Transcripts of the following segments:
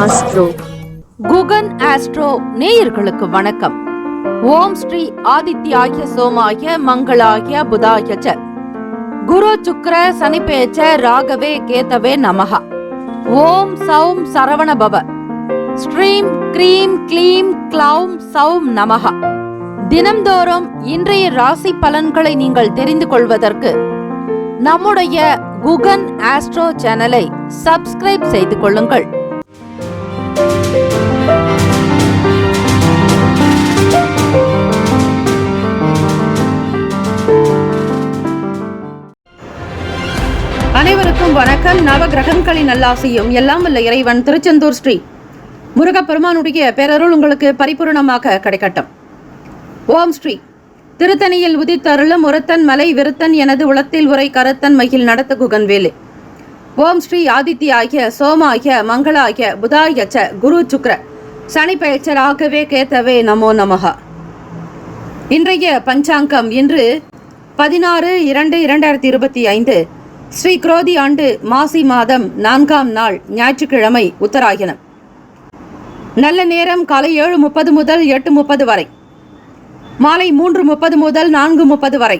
Astro. Guhan astro நேயர்களுக்கு வணக்கம். ஓம் ஸ்ரீ ஆதித்யாய சோமாய மங்களாய புதாய ச குரு சுக்ர சனிபேச்ச ராகவே கேதவே நமஹ. ஓம் சௌம் சரவண பவ. ஸ்ரீம் க்ரீம் க்ளீம் க்ளௌம் சௌம் நமஹ. தினம்தோறும் இன்றைய ராசி பலன்களை நீங்கள் தெரிந்து கொள்வதற்கு நம்முடைய குகன் ஆஸ்ட்ரோ சேனலை சப்ஸ்கிரைப் செய்து கொள்ளுங்கள். அனைவருக்கும் வணக்கம். நவ கிரகங்களின் நல்லாசியும் எல்லாம் வல்ல இறைவன் திருச்செந்தூர் ஸ்ரீ முருகப்பெருமானுடைய பேரருள் உங்களுக்கு பரிபூர்ணமாக கிடைக்கட்டும். ஓம் ஸ்ரீ திருத்தணியில் உதித்தருளும் ஒருத்தன் மலை விருத்தன் எனது உளத்தில் உரை கருத்தன் மகிழ் நடத்த குகன் வேலு. ஓம் ஸ்ரீ ஆதித்யாய சோமாய மங்களாய புதாய ச குரு சுக்ர சனி பெயர்ச்சராகவே கேத்தவே நமோ நமஹ. இன்றைய பஞ்சாங்கம் இன்று 16/2/2025 ஸ்ரீ குரோதி ஆண்டு மாசி மாதம் 4ஆம் நாள் ஞாயிற்றுக்கிழமை உத்தராயணம். நல்ல நேரம் காலை 7:30 முதல் 8:30 வரை, மாலை 3:30 முதல் 4:30 வரை.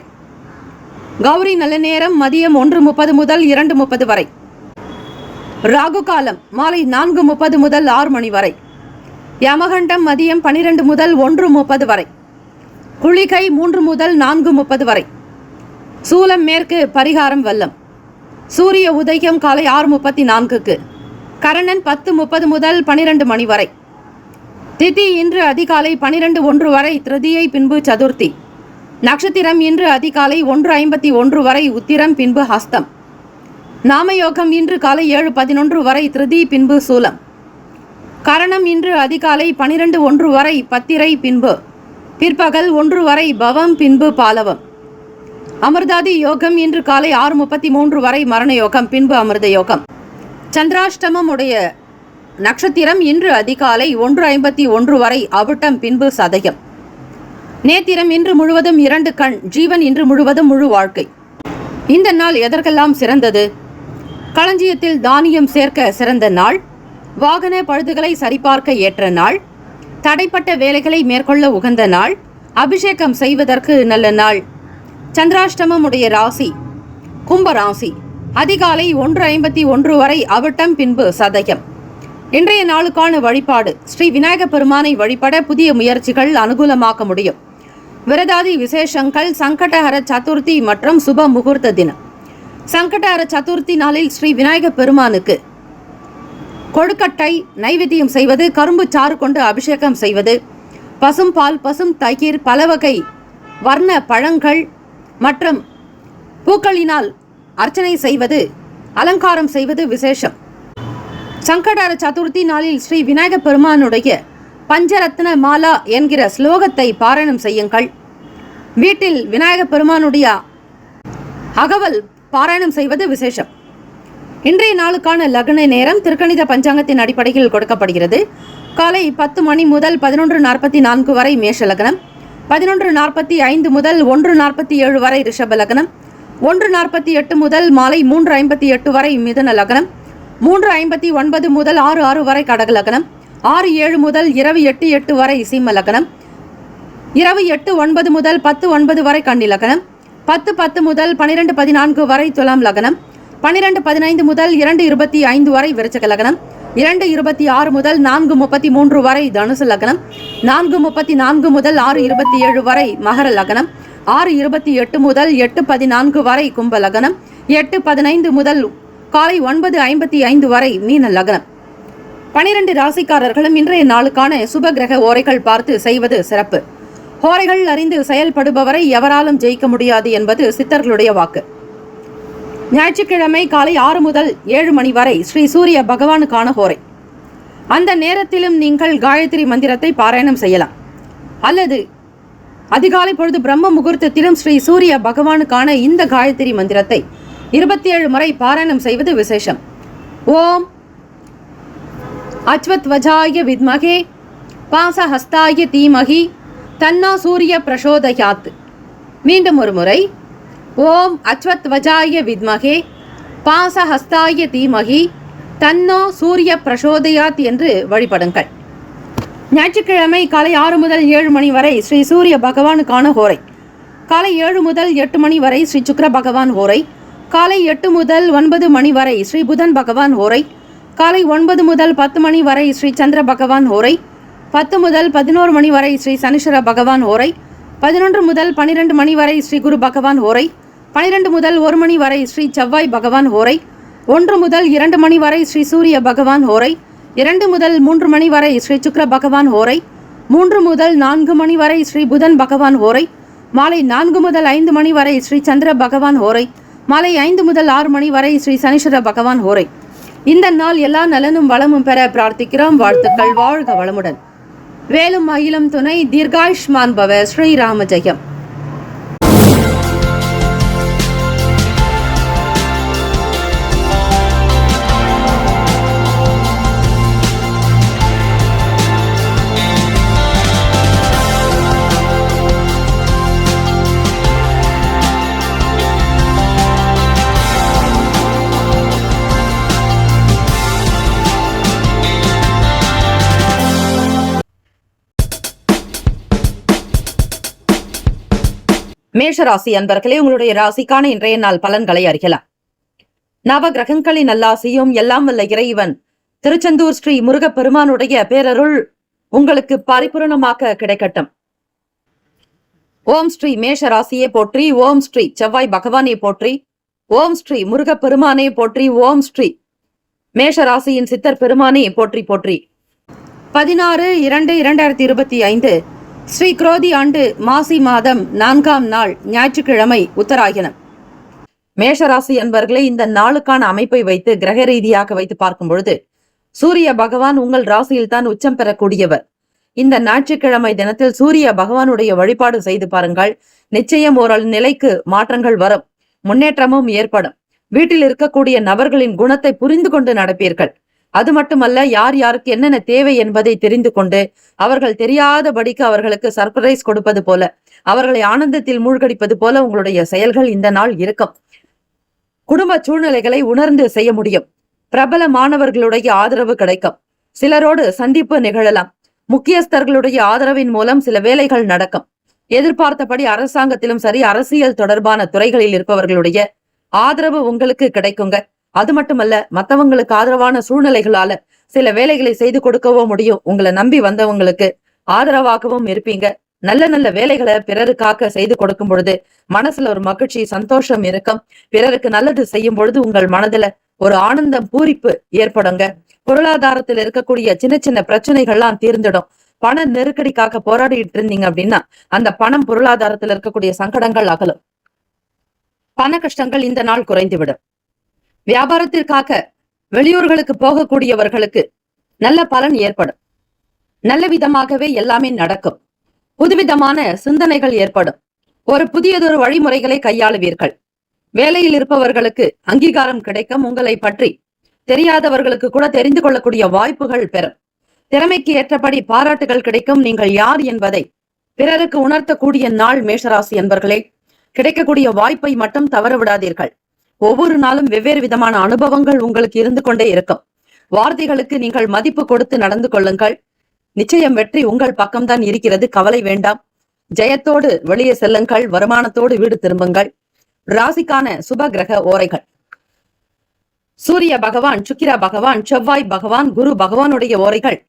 கௌரி நல்ல நேரம் மதியம் 1:30 முதல் 2:30 வரை. ராகு காலம் மாலை 4:30 முதல் 6 மணி வரை. யமகண்டம் மதியம் 12 முதல் 1:30 வரை. குளிகை 3 முதல் 4:30 வரை. சூலம் மேற்கு, பரிகாரம் வல்லம். சூரிய உதயம் காலை 6:34க்கு. கரணன் 10:30 முதல் 12 மணி வரை. திதி இன்று அதிகாலை 12:01 வரை திருதியை, பின்பு சதுர்த்தி. நட்சத்திரம் இன்று அதிகாலை 1:51 வரை உத்திரம், பின்பு ஹஸ்தம். நாமயோகம் இன்று காலை 7:11 வரை திருதி, பின்பு சூலம். கரணம் இன்று அதிகாலை 12:01 வரை பத்திரை, பின்பு பிற்பகல் 1 வரை பவம், பின்பு பாலவம். அமிர்தாதி யோகம் இன்று காலை 6:33 வரை மரண யோகம், பின்பு அமிர்த யோகம். சந்திராஷ்டமம் உடைய நட்சத்திரம் இன்று அதிகாலை 1:51 வரை அவிட்டம், பின்பு சதயம். நேத்திரம் இன்று முழுவதும் 2 கண். ஜீவன் இன்று முழுவதும் முழு வாழ்க்கை. இந்த நாள் எதற்கெல்லாம் சிறந்தது? களஞ்சியத்தில் தானியம் சேர்க்க சிறந்த நாள். வாகன பழுதுகளை சரிபார்க்க ஏற்ற நாள். தடைப்பட்ட வேலைகளை மேற்கொள்ள உகந்த நாள். அபிஷேகம் செய்வதற்கு நல்ல நாள். சந்திராஷ்டமம் உடைய ராசி கும்ப ராசி. அதிகாலை 1:51 வரை அவிட்டம், பின்பு சதயம். இன்றைய நாளுக்கான வழிபாடு: ஸ்ரீ விநாயக பெருமானை வழிபட புதிய முயற்சிகள் அனுகூலமாக்க முடியும். விரதாதி விசேஷங்கள்: சங்கடஹர சதுர்த்தி மற்றும் சுப முகூர்த்த தினம். சங்கடஹர சதுர்த்தி நாளில் ஸ்ரீ விநாயக பெருமானுக்கு கொழுக்கட்டை நைவேத்தியம் செய்வது, கரும்பு சாறு கொண்டு அபிஷேகம் செய்வது, பசும் பால், பசும் தயிர், பலவகை வர்ண பழங்கள் மற்றும் பூக்களினால் அர்ச்சனை செய்வது, அலங்காரம் செய்வது விசேஷம். சங்கடஹர சதுர்த்தி நாளில் ஸ்ரீ விநாயக பெருமானுடைய பஞ்சரத்ன மாலா என்கிற ஸ்லோகத்தை பாராயணம் செய்யுங்கள். வீட்டில் விநாயக பெருமானுடைய அகவல் பாராயணம் செய்வது விசேஷம். இன்றைய நாளுக்கான லக்ன நேரம் திருக்கணித பஞ்சாங்கத்தின் அடிப்படையில் கொடுக்கப்படுகிறது. காலை 10 மணி முதல் 11:44 வரை மேஷ லக்னம், 11:45 முதல் 1:47 வரை ரிஷப லக்னம், 1:48 முதல் மாலை 3:58 வரை மிதுன லக்னம், 3:59 முதல் 6:06 வரை கடக லக்னம், 6:07 முதல் இரவு 8:08 வரை சிம்ம லக்னம், இரவு 8:09 முதல் 10:09 வரை கன்னி லக்னம், 10:10 முதல் 12:14 வரை துலாம் லக்னம், 12:15 முதல் 2:25 வரை விருச்சிக லக்னம், 2:26 முதல் 4:33 வரை தனுசு லக்னம், 4:34 முதல் 6:27 வரை மகர லக்னம், 6:28 முதல் 8:14 வரை கும்ப லக்னம், 8:15 முதல் காலை 9:55 வரை மீன லக்னம். 12 ராசிக்காரர்களும் இன்றைய நாளுக்கான சுப கிரக ஓரைகள் பார்த்து செய்வது சிறப்பு. ஹோரைகள் அறிந்து செயல்படுபவரை எவராலும் ஜெயிக்க முடியாது என்பது சித்தர்களுடைய வாக்கு. ஞாயிற்றுக்கிழமை காலை 6 முதல் 7 மணி வரை ஸ்ரீ சூரிய பகவானுக்கான ஹோரை. அந்த நேரத்திலும் நீங்கள் காயத்ரி மந்திரத்தை பாராயணம் செய்யலாம். அல்லது அதிகாலை பொழுது பிரம்ம முகூர்த்தத்திலும் ஸ்ரீ சூரிய பகவானுக்கான இந்த காயத்ரி மந்திரத்தை 27 முறை பாராயணம் செய்வது விசேஷம். ஓம் அச்வத்வஜாய வித்மகே பாசஹஸ்தாய தீமகி தன்னா சூரிய பிரசோதயாத். மீண்டும் ஒரு முறை. ஓம் அச்வத்வஜாய வித்மகே பாசஹஸ்தாய தீமகி தன்னோ சூரிய பிரசோதயாத் என்று வழிபடுங்கள். ஞாயிற்றுக்கிழமை காலை 6 முதல் 7 மணி வரை ஸ்ரீ சூரிய பகவானுக்கான ஹோரை. காலை 7 முதல் 8 மணி வரை ஸ்ரீ சுக்கிர பகவான் ஹோரை. காலை 8 முதல் 9 மணி வரை ஸ்ரீ புதன் பகவான் ஹோரை. காலை 9 முதல் 10 மணி வரை ஸ்ரீ சந்திர பகவான் ஹோரை. 10 முதல் 11 மணி வரை ஸ்ரீ சனீஸ்வர பகவான் ஹோரை. 11 முதல் 12 மணி வரை ஸ்ரீ குரு பகவான் ஹோரை. 12 முதல் 1 மணி வரை ஸ்ரீ செவ்வாய் பகவான் ஹோரை. 1 முதல் 2 மணி வரை ஸ்ரீ சூரிய பகவான் ஹோரை. 2 முதல் 3 மணி வரை ஸ்ரீ சுக்கிர பகவான் ஹோரை. 3 முதல் 4 மணி வரை ஸ்ரீ புதன் பகவான் ஹோரை. மாலை 4 முதல் 5 மணி வரை ஸ்ரீ சந்திர பகவான் ஹோரை. மாலை 5 முதல் 6 மணி வரை ஸ்ரீ சனீஸ்வர பகவான் ஹோரை. இந்த நாள் எல்லா நலனும் வளமும் பெற பிரார்த்திக்கிறோம். வாழ்த்துக்கள். வாழ்க வளமுடன். வேலும் மயிலும் துணை. தீர்காயுஷ்மான் பவ. ஸ்ரீராம ஜெயம். மேஷராசி அன்பர்களே, உங்களுடைய ராசிக்கான இன்றைய நாள் பலன்களை அறியலாம். நவ கிரகங்களின் நல்லாசியும் எல்லாம் வல்ல இறைவன் திருச்செந்தூர் ஸ்ரீ முருகப்பெருமானுடைய பேரருள் உங்களுக்கு பரிபூரணமாக கிடைக்கட்டும். ஓம் ஸ்ரீ மேஷராசியே போற்றி. ஓம் ஸ்ரீ செவ்வாய் பகவானே போற்றி. ஓம் ஸ்ரீ முருகப்பெருமானே போற்றி. ஓம் ஸ்ரீ மேஷராசியின் சித்தர் பெருமானே போற்றி போற்றி. 16/2/2025 ஸ்ரீ குரோதி ஆண்டு மாசி மாதம் 4ஆம் நாள் ஞாயிற்றுக்கிழமை உத்தராயணம். மேஷராசி அன்பர்களே, இந்த நாளுக்கான அமைப்பை வைத்து கிரக ரீதியாக வைத்து பார்க்கும் பொழுது சூரிய பகவான் உங்கள் ராசியில் தான் உச்சம் பெறக்கூடியவர். இந்த ஞாயிற்றுக்கிழமை தினத்தில் சூரிய பகவானுடைய வழிபாடு செய்து பாருங்கள். நிச்சயம் ஒரு நிலைக்கு மாற்றங்கள் வரும், முன்னேற்றமும் ஏற்படும். வீட்டில் இருக்கக்கூடிய நபர்களின் குணத்தை புரிந்து கொண்டு நடப்பீர்கள். அது மட்டுமல்ல, யார் யாருக்கு என்னென்ன தேவை என்பதை தெரிந்து கொண்டு அவர்கள் தெரியாதபடிக்கு அவர்களுக்கு சர்ப்ரைஸ் கொடுப்பது போல, அவர்களை ஆனந்தத்தில் மூழ்கடிப்பது போல உங்களுடைய செயல்கள் இந்த நாள் இருக்கும். குடும்ப சூழ்நிலைகளை உணர்ந்து செய்ய முடியும். பிரபல மாணவர்களுடைய ஆதரவு கிடைக்கும். சிலரோடு சந்திப்பு நிகழலாம். முக்கியஸ்தர்களுடைய ஆதரவின் மூலம் சில வேலைகள் நடக்கும். எதிர்பார்த்தபடி அரசாங்கத்திலும் சரி, அரசியல் தொடர்பான துறைகளில் இருப்பவர்களுடைய ஆதரவு உங்களுக்கு கிடைக்குங்க. அது மட்டுமல்ல, மற்றவங்களுக்கு ஆதரவான சூழ்நிலைகளால சில வேலைகளை செய்து கொடுக்கவோ முடியும். உங்களை நம்பி வந்தவங்களுக்கு ஆதரவாகவும் இருப்பீங்க. நல்ல நல்ல வேலைகளை பிறருக்காக செய்து கொடுக்கும் பொழுது மனசுல ஒரு மகிழ்ச்சி, சந்தோஷம் இருக்கும். பிறருக்கு நல்லது செய்யும் பொழுது உங்கள் மனதுல ஒரு ஆனந்தம், பூரிப்பு ஏற்படுங்க. பொருளாதாரத்தில் இருக்கக்கூடிய சின்ன சின்ன பிரச்சனைகள்லாம் தீர்ந்துடும். பண நெருக்கடிக்காக போராடிட்டு இருந்தீங்க அப்படின்னா அந்த பணம், பொருளாதாரத்தில் இருக்கக்கூடிய சங்கடங்கள் அகலும். பண கஷ்டங்கள் இந்த நாள் குறைந்துவிடும். வியாபாரத்திற்காக வெளியூர்களுக்கு போகக்கூடியவர்களுக்கு நல்ல பலன் ஏற்படும். நல்ல விதமாகவே எல்லாமே நடக்கும். புதுவிதமான சிந்தனைகள் ஏற்படும். ஒரு புதியதொரு வழிமுறைகளை கையாளுவீர்கள். வேலையில் இருப்பவர்களுக்கு அங்கீகாரம் கிடைக்கும். உங்களை பற்றி தெரியாதவர்களுக்கு கூட தெரிந்து கொள்ளக்கூடிய வாய்ப்புகள் பெறும். திறமைக்கு ஏற்றபடி பாராட்டுகள் கிடைக்கும். நீங்கள் யார் என்பதை பிறருக்கு உணர்த்தக்கூடிய நாள் மேஷராசி என்பர்களே. கிடைக்கக்கூடிய வாய்ப்பை மட்டும் தவற விடாதீர்கள். ஒவ்வொரு நாளும் வெவ்வேறு விதமான அனுபவங்கள் உங்களுக்கு இருந்து கொண்டே இருக்கும். வார்த்தைகளுக்கு நீங்கள் மதிப்பு கொடுத்து நடந்து கொள்ளுங்கள். நிச்சயம் வெற்றி உங்கள் பக்கம்தான் இருக்கிறது. கவலை வேண்டாம். ஜெயத்தோடு வெளியே செல்லுங்கள். வருமானத்தோடு வீடு திரும்புங்கள். ராசிக்கான சுப கிரக ஓரைகள். சூரிய பகவான், சுக்கிர பகவான், செவ்வாய் பகவான், குரு பகவானுடைய ஓரைகள்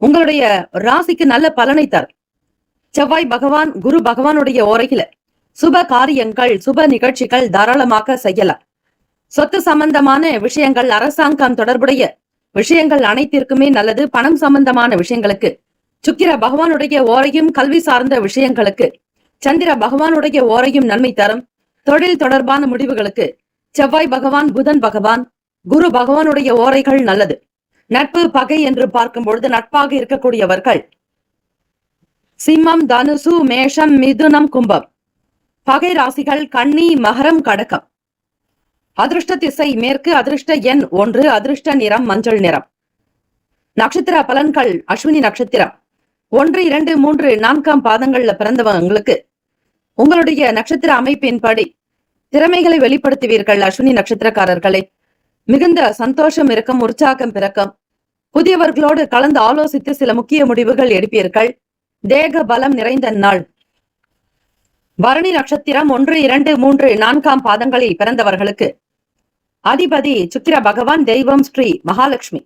உங்களுடைய ராசிக்கு நல்ல பலனை தரும். செவ்வாய் பகவான், குரு பகவானுடைய ஓரையில சுப காரியங்கள், சுப நிகழ்ச்சிகள் தாராளமாக செய்யலாம். சொத்து சம்பந்தமான விஷயங்கள், அரசாங்கம் தொடர்புடைய விஷயங்கள் அனைத்திற்குமே நல்லது. பணம் சம்பந்தமான விஷயங்களுக்கு சுக்கிர பகவானுடைய ஓரையும், கல்வி சார்ந்த விஷயங்களுக்கு சந்திர பகவானுடைய ஓரையும் நன்மை தரும். தொழில் தொடர்பான முடிவுகளுக்கு செவ்வாய் பகவான், புதன் பகவான், குரு பகவானுடைய ஓரைகள் நல்லது. நட்பு, பகை என்று பார்க்கும் பொழுது நட்பாக இருக்கக்கூடியவர்கள் சிம்மம், தனுசு, மேஷம், மிதுனம், கும்பம். பகை ராசிகள் கன்னி, மகரம், கடகம். அதிர்ஷ்ட திசை மேற்கு. அதிர்ஷ்ட எண் 1. அதிர்ஷ்ட நிறம் மஞ்சள் நிறம். நட்சத்திர பலன்கள். அஸ்வினி நட்சத்திரம் 1, 2, 3, 4ஆம் பாதங்கள்ல பிறந்தவங்களுக்கு உங்களுடைய நட்சத்திர அமைப்பின்படி திறமைகளை வெளிப்படுத்துவீர்கள். அஸ்வினி நட்சத்திரக்காரர்களே, மிகுந்த சந்தோஷம் இருக்கும், உற்சாகம் பிறக்கும். புதியவர்களோடு கலந்து ஆலோசித்து சில முக்கிய முடிவுகள் எடுப்பீர்கள். தேக பலம் நிறைந்த நாள். பரணி நட்சத்திரம் 1, 2, 3, 4 பாதங்களில் பிறந்தவர்களுக்கு அதிபதி சுக்கிர பகவான், தெய்வம் ஸ்ரீ மகாலட்சுமி.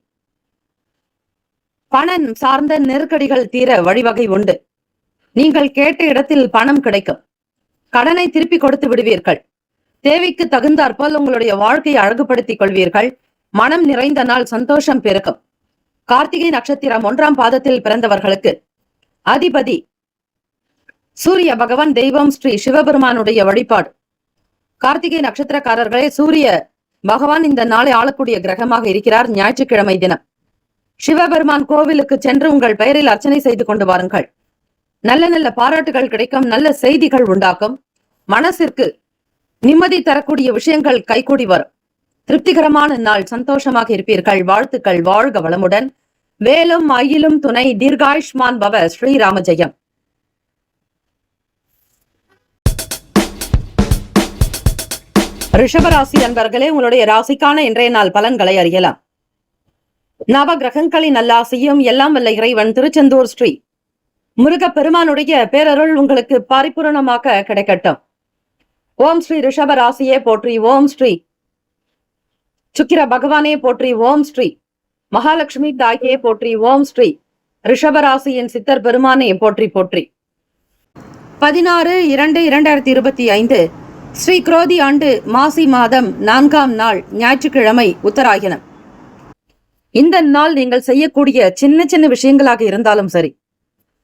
பணம் சார்ந்த நெருக்கடிகள் தீர வழிவகை உண்டு. நீங்கள் கேட்ட இடத்தில் பணம் கிடைக்கும். கடனை திருப்பி கொடுத்து விடுவீர்கள். தேவைக்கு தகுந்தாற்போல் உங்களுடைய வாழ்க்கையை அழகுபடுத்திக் கொள்வீர்கள். மனம் நிறைந்த நாள், சந்தோஷம் பெருக்கும். கார்த்திகை நட்சத்திரம் 1 பாதத்தில் பிறந்தவர்களுக்கு அதிபதி சூரிய பகவான், தெய்வம் ஸ்ரீ சிவபெருமானுடைய வழிபாடு. கார்த்திகை நட்சத்திரக்காரர்களே, சூரிய பகவான் இந்த நாளை ஆளக்கூடிய கிரகமாக இருக்கிறார். ஞாயிற்றுக்கிழமை தினம் சிவபெருமான் கோவிலுக்கு சென்று உங்கள் பெயரில் அர்ச்சனை செய்து கொண்டு வாருங்கள். நல்ல நல்ல பாராட்டுகள் கிடைக்கும். நல்ல செய்திகள் உண்டாக்கும். மனசிற்கு நிம்மதி தரக்கூடிய விஷயங்கள் கைகூடி வரும். திருப்திகரமான நாள், சந்தோஷமாக இருப்பீர்கள். வாழ்த்துக்கள். வாழ்க வளமுடன். வேலும் மயிலும் துணை. தீர்காயுஷ்மான் பவ. ஸ்ரீராம ஜெயம். ரிஷபராசி அன்பர்களே, உங்களுடைய ராசிக்கான இன்றைய நாள் பலன்களை அறியலாம். நவ கிரகங்களின் நல்லாசியும் எல்லாம் வல்ல இறைவன் திருச்செந்தூர் ஸ்ரீ முருகப் பெருமானுடைய பேரருள் உங்களுக்கு பரிபூரணமாக கிடைக்கட்டும். ஓம் ஸ்ரீ ரிஷபராசியே போற்றி. ஓம் ஸ்ரீ சுக்கிர பகவானே போற்றி. ஓம் ஸ்ரீ மகாலட்சுமி தாயே போற்றி. ஓம் ஸ்ரீ ரிஷபராசியின் சித்தர் பெருமானே போற்றி போற்றி. 16/2/2025 ஸ்ரீ குரோதி ஆண்டு மாசி மாதம் 4ஆம் நாள் ஞாயிற்றுக்கிழமை உத்தராயணம். இந்த நாள் நீங்கள் செய்யக்கூடிய சின்ன சின்ன விஷயங்களாக இருந்தாலும் சரி,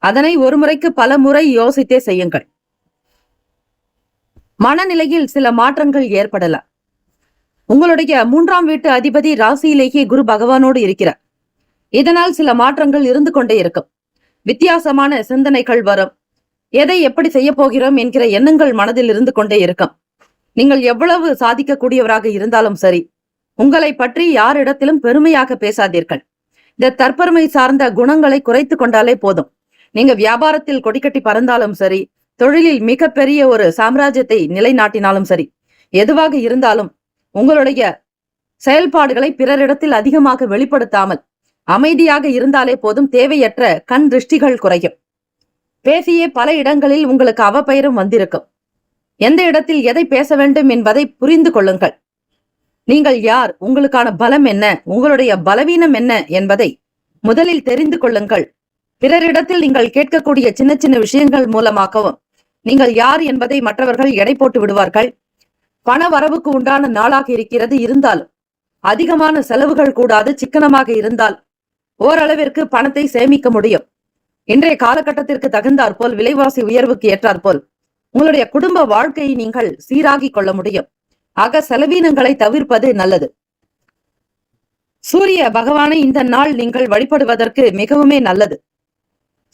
அதனை ஒரு முறைக்கு பல முறை யோசித்தே செய்யுங்கள். மனநிலையில் சில மாற்றங்கள் ஏற்படலாம். உங்களுடைய 3ஆம் வீட்டு அதிபதி ராசியிலேயே குரு பகவானோடு இருக்கிறார். இதனால் சில மாற்றங்கள் இருந்து கொண்டே இருக்கும். வித்தியாசமான சிந்தனைகள் வரும். எதை எப்படி செய்ய போகிறோம் என்கிற எண்ணங்கள் மனதில் இருந்து கொண்டே இருக்கும். நீங்கள் எவ்வளவு சாதிக்கக்கூடியவராக இருந்தாலும் சரி, உங்களை பற்றி யாரிடத்திலும் பெருமையாக பேசாதீர்கள். இந்த தற்பெருமை சார்ந்த குணங்களை குறைத்து கொண்டாலே போதும். நீங்க வியாபாரத்தில் கொடிக்கட்டி பறந்தாலும் சரி, தொழிலில் மிகப்பெரிய ஒரு சாம்ராஜ்யத்தை நிலைநாட்டினாலும் சரி, எதுவாக இருந்தாலும் உங்களுடைய செயல்பாடுகளை பிறரிடத்தில் அதிகமாக வெளிப்படுத்தாமல் அமைதியாக இருந்தாலே போதும். தேவையற்ற கண் திருஷ்டிகள் குறையும். பேசியே பல இடங்களில் உங்களுக்கு அவப்பெயரும் வந்திருக்கும். எந்த இடத்தில் எதை பேச வேண்டும் என்பதை புரிந்து கொள்ளுங்கள். நீங்கள் யார், உங்களுக்கான பலம் என்ன, உங்களுடைய பலவீனம் என்ன என்பதை முதலில் தெரிந்து கொள்ளுங்கள். பிறரிடத்தில் நீங்கள் கேட்கக்கூடிய சின்ன சின்ன விஷயங்கள் மூலமாகவும் நீங்கள் யார் என்பதை மற்றவர்கள் எடை போட்டு விடுவார்கள். பண வரவுக்கு உண்டான நாளாக இருக்கிறது. இருந்தாலும் அதிகமான செலவுகள் கூடாது. சிக்கனமாக இருந்தால் ஓரளவிற்கு பணத்தை சேமிக்க முடியும். இன்றைய காலகட்டத்திற்கு தகுந்தாற்போல், விலைவாசி உயர்வுக்கு ஏற்றாற்போல் உங்களுடைய குடும்ப வாழ்க்கையை நீங்கள் சீராகிக் கொள்ள முடியும். ஆக செலவீனங்களை தவிர்ப்பது நல்லது. சூரிய பகவானை இந்த நாள் நீங்கள் வழிபடுவதற்கு மிகவுமே நல்லது.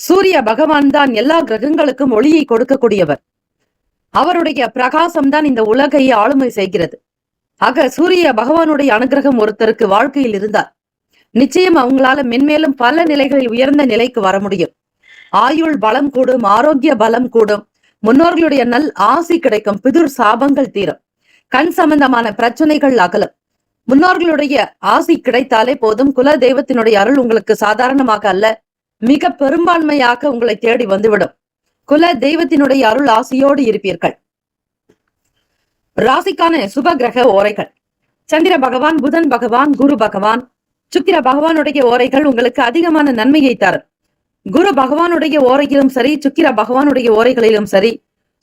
சூரிய பகவான் தான் எல்லா கிரகங்களுக்கும் ஒளியை கொடுக்கக்கூடியவர். அவருடைய பிரகாசம் தான் இந்த உலகை ஆளுமை செய்கிறது. ஆக சூரிய பகவானுடைய அனுகிரகம் ஒருத்தருக்கு வாழ்க்கையில் இருந்தால் நிச்சயம் அவங்களால மென்மேலும் பல நிலைகளில் உயர்ந்த நிலைக்கு வர முடியும். ஆயுள் பலம் கூடும். ஆரோக்கிய பலம் கூடும். முன்னோர்களுடைய நல் ஆசி கிடைக்கும். பிதுர் சாபங்கள் தீரும். கண் சம்பந்தமான பிரச்சனைகள் அகலும். முன்னோர்களுடைய ஆசி கிடைத்தாலே போதும். குல தெய்வத்தினுடைய அருள் உங்களுக்கு சாதாரணமாக அல்ல, மிக பெரும்பான்மையாக உங்களை தேடி வந்துவிடும். குல தெய்வத்தினுடைய அருள் ஆசியோடு இருப்பீர்கள். ராசிக்கான சுப கிரக ஓரைகள்: சந்திர பகவான், புதன் பகவான், குரு பகவான், சுக்கிர பகவானுடைய ஓரைகள் உங்களுக்கு அதிகமான நன்மையை தரும். குரு பகவானுடைய ஓரையிலும் சரி, சுக்கிர பகவானுடைய ஓரைகளிலும் சரி,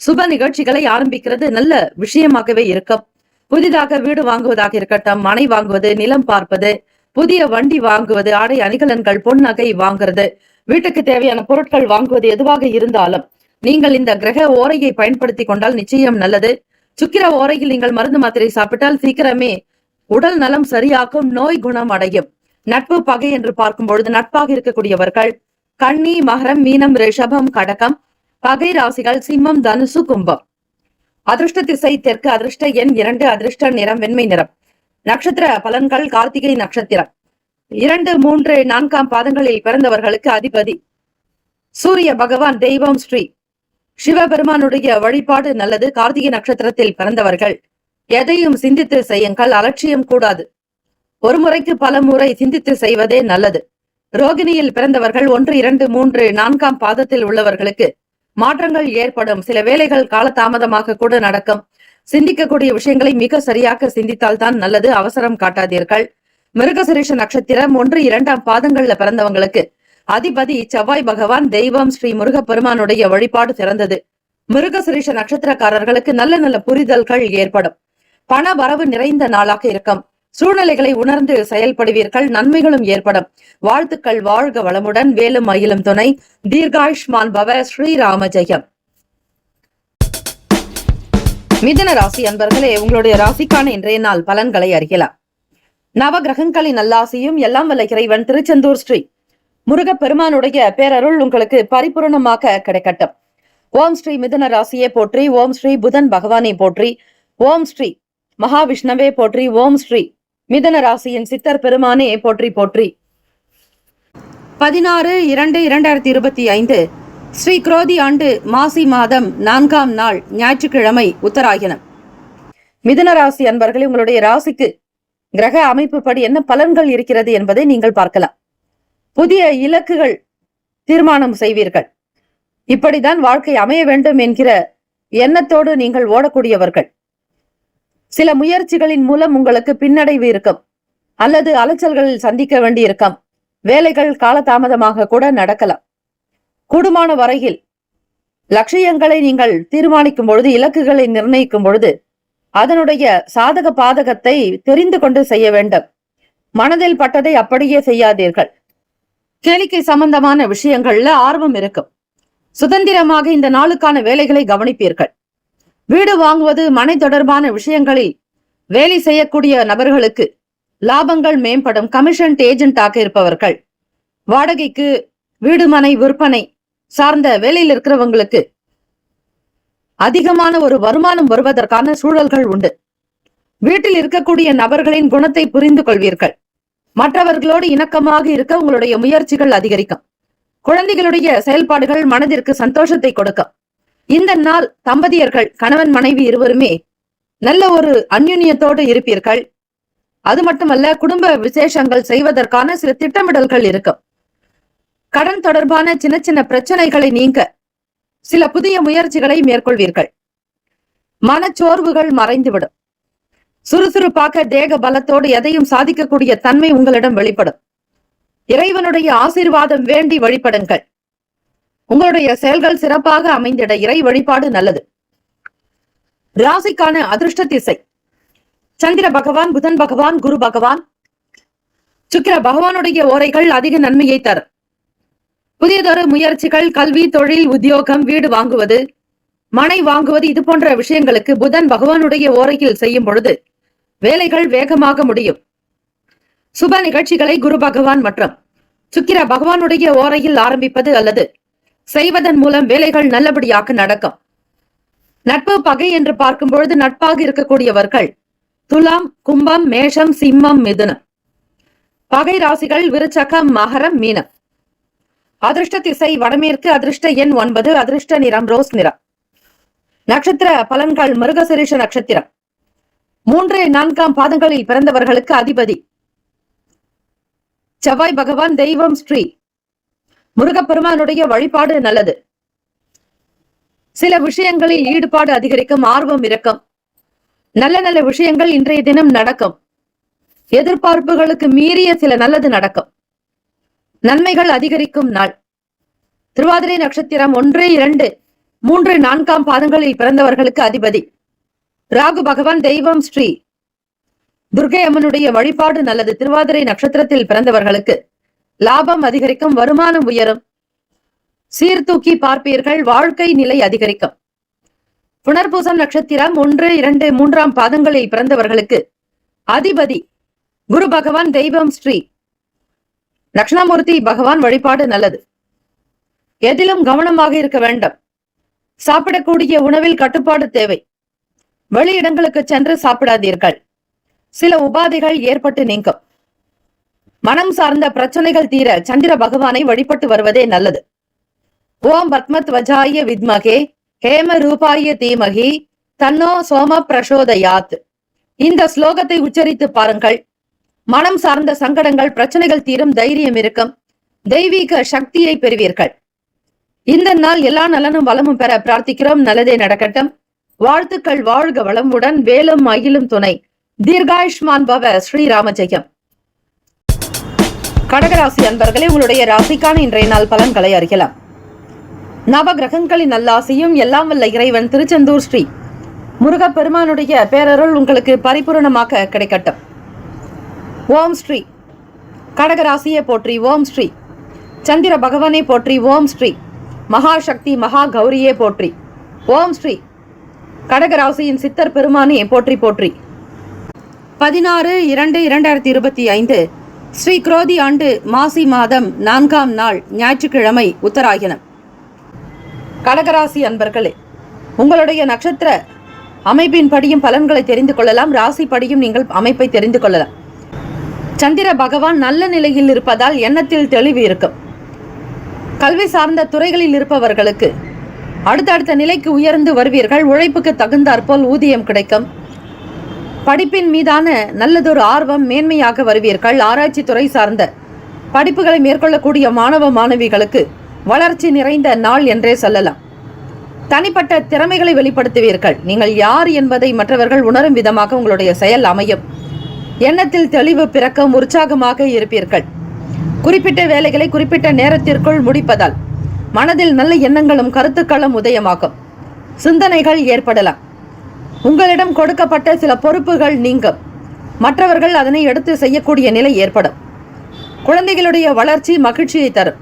சுப நிகழ்ச்சிகளை ஆரம்பிக்கிறது நல்ல விஷயமாகவே இருக்கும். புதிதாக வீடு வாங்குவதாக இருக்கட்டும், மனை வாங்குவது, நிலம் பார்ப்பது, புதிய வண்டி வாங்குவது, ஆடை அணிகலன்கள், பொன் நகை வாங்குறது, வீட்டுக்கு தேவையான பொருட்கள் வாங்குவது, எதுவாக இருந்தாலும் நீங்கள் இந்த கிரக ஓரையை பயன்படுத்தி கொண்டால் நிச்சயம் நல்லது. சுக்கிர ஓரையில் நீங்கள் மருந்து மாத்திரை சாப்பிட்டால் சீக்கிரமே உடல் நலம் சரியாகும். நோய் குணம் அடையும். நட்பு பகை என்று பார்க்கும் பொழுது நட்பாக இருக்கக்கூடியவர்கள் கன்னி, மகரம், மீனம், ரிஷபம், கடகம். பகை ராசிகள் சிம்மம், தனுசு, கும்பம். அதிர்ஷ்ட திசை தெற்கு. அதிர்ஷ்ட எண் 2. அதிர்ஷ்ட நிறம் வெண்மை நிறம். நட்சத்திர பலன்கள்: கார்த்திகை நட்சத்திரம் 2, 3, 4 பாதங்களில் பிறந்தவர்களுக்கு அதிபதி சூரிய பகவான், தெய்வம் ஸ்ரீ சிவபெருமானுடைய வழிபாடு நல்லது. கார்த்திகை நட்சத்திரத்தில் பிறந்தவர்கள் எதையும் சிந்தித்து செய்யுங்கள். அலட்சியம் கூடாது. ஒரு முறைக்கு பல முறை சிந்தித்து செய்வதே நல்லது. ரோகிணியில் பிறந்தவர்கள் 1, 2, 3, 4ஆம் பாதத்தில் உள்ளவர்களுக்கு மாற்றங்கள் ஏற்படும். சில வேலைகள் காலதாமதமாக கூட நடக்கும். சிந்திக்கக்கூடிய விஷயங்களை மிக சரியாக சிந்தித்தால் தான் நல்லது. அவசரம் காட்டாதீர்கள். மிருகசிரீஷ நட்சத்திரம் 1, 2ஆம் பாதங்கள்ல பிறந்தவங்களுக்கு அதிபதி செவ்வாய் பகவான். தெய்வம் ஸ்ரீ முருகப்பெருமானுடைய வழிபாடு சிறந்தது. மிருகசிரீஷ நட்சத்திரக்காரர்களுக்கு நல்ல நல்ல புரிதல்கள் ஏற்படும். பண வரவு நிறைந்த நாளாக இருக்கும். சூழ்நிலைகளை உணர்ந்து செயல்படுவீர்கள். நன்மைகளும் ஏற்படும். வாழ்த்துக்கள். வாழ்க வளமுடன். வேலும் மயிலும் துணை. தீர்காயுஷ்மான் பவ. ஸ்ரீராம ஜெயம். மிதுன ராசி அன்பர்களே, உங்களுடைய ராசிக்கான இன்றைய நாள் பலன்களை அறியலாம். நவ கிரகங்களின் நல்லாசியும் எல்லாம் வல்ல இறைவன் திருச்செந்தூர் ஸ்ரீ முருகப்பெருமானுடைய பேரருள் உங்களுக்கு பரிபூர்ணமாக கிடைக்கட்டும். ஓம் ஸ்ரீ மிதுன ராசியை போற்றி. ஓம் ஸ்ரீ புதன் பகவானை போற்றி. ஓம் ஸ்ரீ மகாவிஷ்ணவே போற்றி. ஓம் ஸ்ரீ மிதுன ராசியின் சித்தர் பெருமானே போற்றி போற்றி. 16/2/2025 ஸ்ரீ குரோதி ஆண்டு மாசி மாதம் 4ஆம் நாள் ஞாயிற்றுக்கிழமை உத்தராயணம். மிதுன ராசி அன்பர்களே, உங்களுடைய ராசிக்கு கிரக அமைப்பு படி என்ன பலன்கள் இருக்கிறது என்பதை நீங்கள் பார்க்கலாம். புதிய இலக்குகள் தீர்மானம் செய்வீர்கள். இப்படிதான் வாழ்க்கை அமைய வேண்டும் என்கிற எண்ணத்தோடு நீங்கள் ஓடக்கூடியவர்கள். சில முயற்சிகளின் மூலம் உங்களுக்கு பின்னடைவு இருக்கும், அல்லது அலைச்சல்களில் சந்திக்க வேண்டியிருக்கும். வேலைகள் காலதாமதமாக கூட நடக்கலாம். கூடுமான வரையில் லட்சியங்களை நீங்கள் தீர்மானிக்கும் பொழுது, இலக்குகளை நிர்ணயிக்கும் பொழுது அதனுடைய சாதக பாதகத்தை தெரிந்து கொண்டு செய்ய வேண்டும். மனதில் பட்டதை அப்படியே செய்யாதீர்கள். கேளிக்கை சம்பந்தமான விஷயங்கள்ல ஆர்வம் இருக்கும். சுதந்திரமாக இந்த நாளுக்கான வேலைகளை கவனிப்பீர்கள். வீடு வாங்குவது, மனை தொடர்பான விஷயங்களில் வேலை செய்யக்கூடிய நபர்களுக்கு லாபங்கள் மேம்படும். கமிஷன் ஏஜென்டாக இருப்பவர்கள், வாடகைக்கு வீடு மனை விற்பனை சார்ந்த வேலையில் இருக்கிறவங்களுக்கு அதிகமான ஒரு வருமானம் வருவதற்கான சூழல்கள் உண்டு. வீட்டில் இருக்கக்கூடிய நபர்களின் குணத்தை புரிந்து கொள்வீர்கள். மற்றவர்களோடு இணக்கமாக இருக்க உங்களுடைய முயற்சிகள் அதிகரிக்கும். குழந்தைகளுடைய செயல்பாடுகள் மனதிற்கு சந்தோஷத்தை கொடுக்கும். இந்த நாள் தம்பதியர்கள், கணவன் மனைவி இருவருமே நல்ல ஒரு அந்யுன்யத்தோடு இருப்பீர்கள். அது மட்டுமல்ல, குடும்ப விசேஷங்கள் செய்வதற்கான சில திட்டமிடல்கள் இருக்கும். கடன் தொடர்பான சின்ன சின்ன பிரச்சனைகளை நீங்க சில புதிய முயற்சிகளை மேற்கொள்வீர்கள். மனச்சோர்வுகள் மறைந்துவிடும். சுறுசுறுப்பாக தேக பலத்தோடு எதையும் சாதிக்கக்கூடிய தன்மை உங்களிடம் வெளிப்படும். இறைவனுடைய ஆசீர்வாதம் வேண்டி வழிபடுங்கள். உங்களுடைய செயல்கள் சிறப்பாக அமைந்திட இறை வழிபாடு நல்லது. ராசிக்கான அதிர்ஷ்ட திசை சந்திர பகவான், புதன் பகவான், குரு பகவான், சுக்கிர பகவானுடைய ஓரைகள் அதிக நன்மையை தரும். புதியதொரு முயற்சிகள், கல்வி, தொழில், உத்தியோகம், வீடு வாங்குவது, மனை வாங்குவது, இது போன்ற விஷயங்களுக்கு புதன் பகவானுடைய ஓரையில் செய்யும் பொழுது வேலைகள் வேகமாக முடியும். சுப நிகழ்ச்சிகளை குரு பகவான் மற்றும் சுக்கிர பகவானுடைய ஓரையில் ஆரம்பிப்பது அல்லது செய்வதன் மூலம் வேலைகள் நல்லபடியாக நடக்கும். நட்பு பகை என்று பார்க்கும் பொழுது நட்பாக இருக்கக்கூடியவர்கள் துலாம், கும்பம், மேஷம், சிம்மம், மிதுனம். பகை ராசிகள் விருச்சகம், மகரம், மீனம். அதிர்ஷ்ட திசை வடமேற்கு. அதிர்ஷ்ட எண் 9. அதிர்ஷ்ட நிறம் ரோஸ் நிறம். நட்சத்திர பலன்கள் மிருகசிரீஷ நட்சத்திரம் 3, 4ஆம் பாதங்களில் பிறந்தவர்களுக்கு அதிபதி செவ்வாய் பகவான். தெய்வம் ஸ்ரீ முருகப்பெருமானுடைய வழிபாடு நல்லது. சில விஷயங்களில் ஈடுபாடு அதிகரிக்கும், ஆர்வம் இருக்கும். நல்ல நல்ல விஷயங்கள் இன்றைய தினம் நடக்கும். எதிர்பார்ப்புகளுக்கு மீறிய சில நல்லது நடக்கும். நன்மைகள் அதிகரிக்கும் நாள். திருவாதிரை நட்சத்திரம் 1, 2, 3, 4ஆம் பாதங்களில் பிறந்தவர்களுக்கு அதிபதி ராகு பகவான். தெய்வம் ஸ்ரீ துர்க்கை அம்மனுடைய வழிபாடு நல்லது. திருவாதிரை நட்சத்திரத்தில் பிறந்தவர்களுக்கு லாபம் அதிகரிக்கும், வருமானம் உயரும். சீர்தூக்கி பார்ப்பீர்கள், வாழ்க்கை நிலை அதிகரிக்கும். புனர்பூசம் நட்சத்திரம் 1, 2, 3ஆம் பாதங்களில் பிறந்தவர்களுக்கு அதிபதி குரு பகவான். தெய்வம் ஸ்ரீ தட்சிணாமூர்த்தி பகவான் வழிபாடு நல்லது. எதிலும் கவனமாக இருக்க வேண்டும். சாப்பிடக்கூடிய உணவில் கட்டுப்பாடு தேவை. வெளியிடங்களுக்கு சென்று சாப்பிடாதீர்கள். சில உபாதைகள் ஏற்பட்டு நீங்கும். மனம் சார்ந்த பிரச்சனைகள் தீர சந்திர பகவானை வழிபட்டு வருவதே நல்லது. ஓம் பத்மத்வஜாய வித்மகே ஹேம ரூபாய தீமகி தன்னோ சோம பிரசோதயாத். இந்த ஸ்லோகத்தை உச்சரித்து பாருங்கள். மனம் சார்ந்த சங்கடங்கள் பிரச்சனைகள் தீரும், தைரியம் இருக்கும், தெய்வீக சக்தியை பெறுவீர்கள். இந்த நாள் எல்லா நலனும் வளமும் பெற பிரார்த்திக்கிறோம். நல்லதே நடக்கட்டும். வாழ்த்துக்கள். வாழ்க வளமுடன். வேலும் மயிலும் துணை. தீர்காயுஷ்மான் பவ. ஸ்ரீராம ஜெயம். கடகராசி அன்பர்களே, உங்களுடைய ராசிக்கான இன்றைய நாள் பலன்களை அறியலாம். நவ கிரகங்களின் நல்லாசியும் எல்லாம் வல்ல இறைவன் திருச்செந்தூர் ஸ்ரீ முருகப்பெருமானுடைய பேரருள் உங்களுக்கு பரிபூரணமாக கிடைக்கட்டும். ஓம் ஸ்ரீ கடகராசியை போற்றி. ஓம் ஸ்ரீ சந்திர பகவானை போற்றி. ஓம் ஸ்ரீ மகாசக்தி மகா கௌரியே போற்றி. ஓம் ஸ்ரீ கடகராசியின் சித்தர் பெருமானே போற்றி போற்றி. 16/2/2025 ஸ்ரீ குரோதி ஆண்டு மாசி மாதம் 4ஆம் நாள் ஞாயிற்றுக்கிழமை உத்தராயணம். கடகராசி அன்பர்களே, உங்களுடைய நட்சத்திர அமைப்பின் படியும் பலன்களை தெரிந்து கொள்ளலாம். ராசி படியும் நீங்கள் அமைப்பை தெரிந்து கொள்ளலாம். சந்திர பகவான் நல்ல நிலையில் இருப்பதால் எண்ணத்தில் தெளிவு இருக்கும். கல்வி சார்ந்த துறைகளில் இருப்பவர்களுக்கு அடுத்தடுத்த நிலைக்கு உயர்ந்து வருவீர்கள். உழைப்புக்கு தகுந்தாற்போல் ஊதியம் கிடைக்கும். படிப்பின் மீதான நல்லதொரு ஆர்வம், மேன்மையாக வருவீர்கள். ஆராய்ச்சி துறை சார்ந்த படிப்புகளை மேற்கொள்ளக்கூடிய மாணவ மாணவிகளுக்கு வளர்ச்சி நிறைந்த நாள் என்றே சொல்லலாம். தனிப்பட்ட திறமைகளை வெளிப்படுத்துவீர்கள். நீங்கள் யார் என்பதை மற்றவர்கள் உணரும் விதமாக உங்களுடைய செயல் அமையும். எண்ணத்தில் தெளிவு பிறக்கும். உற்சாகமாக இருப்பீர்கள். குறிப்பிட்ட வேலைகளை குறிப்பிட்ட நேரத்திற்குள் முடிப்பதால் மனதில் நல்ல எண்ணங்களும் கருத்துக்களும் உதயமாகும். சிந்தனைகள் ஏற்படலாம். உங்களிடம் கொடுக்கப்பட்ட சில பொறுப்புகள் நீங்கும். மற்றவர்கள் அதனை எடுத்து செய்யக்கூடிய நிலை ஏற்படும். குழந்தைகளுடைய வளர்ச்சி மகிழ்ச்சியை தரும்.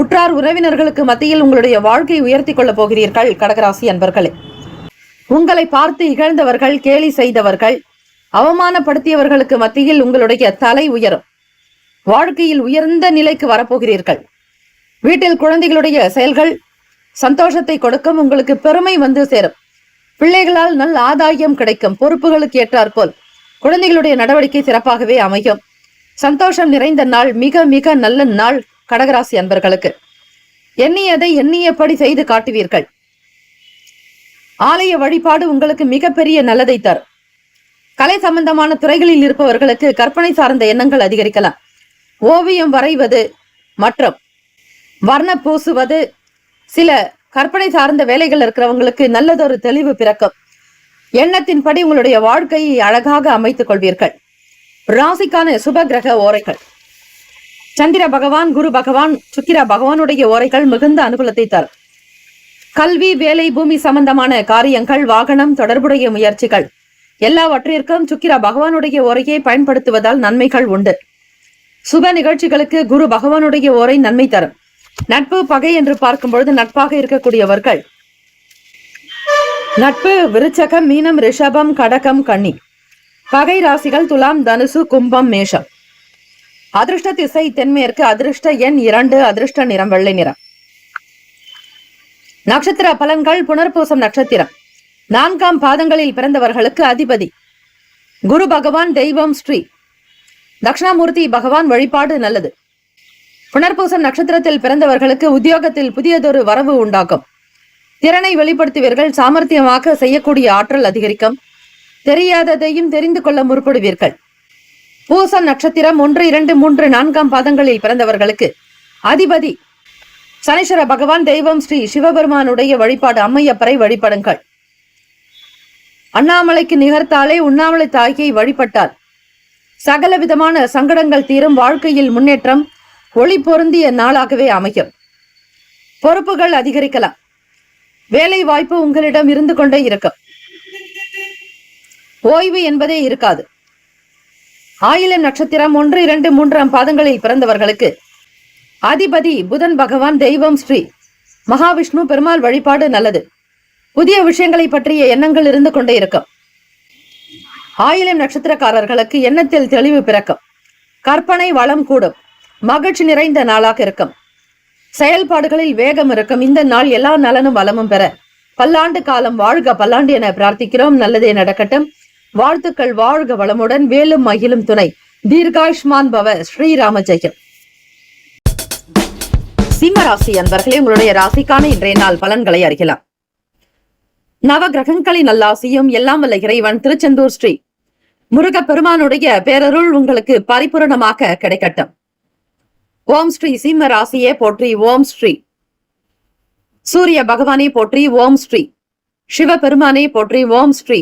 உற்றார் உறவினர்களுக்கு மத்தியில் உங்களுடைய வாழ்க்கையை உயர்த்தி கொள்ளப் போகிறீர்கள். கடகராசி அன்பர்களே, உங்களை பார்த்து இகழ்ந்தவர்கள், கேலி செய்தவர்கள், அவமானப்படுத்தியவர்களுக்கு மத்தியில் உங்களுடைய தலை உயரும். வாழ்க்கையில் உயர்ந்த நிலைக்கு வரப்போகிறீர்கள். வீட்டில் குழந்தைகளுடைய செயல்கள் சந்தோஷத்தை கொடுக்கும். உங்களுக்கு பெருமை வந்து சேரும். பிள்ளைகளால் நல்ல ஆதாயம் கிடைக்கும். பொறுப்புகளுக்கு ஏற்றாற்போல் குழந்தைகளுடைய நடவடிக்கை சிறப்பாகவே அமையும். சந்தோஷம் நிறைந்த நாள். மிக மிக நல்ல நாள் கடகராசி அன்பர்களுக்கு. எண்ணியதை எண்ணியபடி செய்து காட்டுவீர்கள். ஆலய வழிபாடு உங்களுக்கு மிகப்பெரிய நல்லதை தரும். கலை சம்பந்தமான துறைகளில் இருப்பவர்களுக்கு கற்பனை சார்ந்த எண்ணங்கள் அதிகரிக்கலாம். ஓவியம் வரைவது மற்றும் வர்ண பூசுவது, சில கற்பனை சார்ந்த வேலைகள் இருக்கிறவங்களுக்கு நல்லதொரு தெளிவு பிறக்கும். எண்ணத்தின்படி உங்களுடைய வாழ்க்கையை அழகாக அமைத்துக் கொள்வீர்கள். ராசிக்கான சுப கிரக ஓரைகள். சந்திர பகவான், குரு பகவான், சுக்கிர பகவானுடைய ஓரைகள் மிகுந்த அனுகூலத்தை தரும். கல்வி, வேலை, பூமி சம்பந்தமான காரியங்கள், வாகனம் தொடர்புடைய முயற்சிகள் எல்லாவற்றிற்கும் சுக்கிர பகவானுடைய ஓரையை பயன்படுத்துவதால் நன்மைகள் உண்டு. சுப நிகழ்ச்சிகளுக்கு குரு பகவானுடைய ஓரை நன்மை தரும். நட்பு, பகை என்று பார்க்கும் பொழுது நட்பாக இருக்கக்கூடியவர்கள் நட்பு விருச்சகம், மீனம், ரிஷபம், கடகம், கன்னி. பகை ராசிகள் துலாம், தனுசு, கும்பம், மேஷம். அதிர்ஷ்ட திசை தென்மேற்கு. அதிர்ஷ்ட எண் 2. அதிர்ஷ்ட நிறம் வெள்ளை நிறம். நட்சத்திர பலன்கள். புனர்பூசம் நட்சத்திரம் 4ஆம் பாதங்களில் பிறந்தவர்களுக்கு அதிபதி குரு பகவான். தெய்வம் ஸ்ரீ தட்சிணாமூர்த்தி பகவான் வழிபாடு நல்லது. புனர்பூசம் நட்சத்திரத்தில் பிறந்தவர்களுக்கு உத்தியோகத்தில் புதியதொரு வரவு உண்டாகும். திறனை வெளிப்படுத்துவீர்கள். சாமர்த்தியமாக செய்யக்கூடிய ஆற்றல் அதிகரிக்கும். தெரியாததையும் தெரிந்து கொள்ள முற்படுவீர்கள். பூசம் நட்சத்திரம் 1, 2, 3, 4ஆம் பாதங்களில் பிறந்தவர்களுக்கு அதிபதி சனீஸ்வர பகவான். தெய்வம் ஸ்ரீ சிவபெருமானுடைய வழிபாடு. அம்மையப்பரை வழிபடுங்கள். அண்ணாமலைக்கு நிகர்த்தாலே உண்ணாமலை தாயை வழிபட்டால் சகல விதமான சங்கடங்கள் தீரும். வாழ்க்கையில் முன்னேற்றம் ஒளி பொருந்திய நாளாகவே அமையும். பொறுப்புகள் அதிகரிக்கலாம். வேலை வாய்ப்பு உங்களிடம் இருந்து கொண்டே இருக்கும். ஓய்வு என்பதே இருக்காது. ஆயிலம் நட்சத்திரம் 1, 2, 3ஆம் பாதங்களில் பிறந்தவர்களுக்கு அதிபதி புதன் பகவான். தெய்வம் ஸ்ரீ மகாவிஷ்ணு பெருமாள் வழிபாடு நல்லது. புதிய விஷயங்களை பற்றிய எண்ணங்கள் இருந்து கொண்டே இருக்கும். ஆயிலம் நட்சத்திரக்காரர்களுக்கு எண்ணத்தில் தெளிவு பிறக்கும். கற்பனை வளம் கூடும். மகிழ்ச்சி நிறைந்த நாளாக இருக்கும். செயல்பாடுகளில் வேகம் இருக்கும். இந்த நாள் எல்லா நலனும் வளமும் பெற பல்லாண்டு காலம் வாழ்க பல்லாண்டு என பிரார்த்திக்கிறோம். நல்லதே நடக்கட்டும். வாழ்த்துக்கள். வாழ்க வளமுடன். வேலும் மகிழும் துணை. தீர்காயுஷ்மான் பவ. ஸ்ரீராம ஜெயம். சிம்மராசி அன்பர்களே, உங்களுடைய ராசிக்கான இன்றைய நாள் பலன்களை அறியலாம். நவ கிரகங்களின் நல்லாசியும் எல்லாம் வல்ல இறைவன் திருச்செந்தூர் ஸ்ரீ முருகப்பெருமானுடைய பேரருள் உங்களுக்கு பரிபூரணமாக கிடைக்கட்டும். ஓம் ஸ்ரீ சிம்ம ராசியே போற்றி. ஓம் ஸ்ரீ சூரிய பகவானே போற்றி. ஓம் ஸ்ரீ சிவபெருமானே போற்றி. ஓம் ஸ்ரீ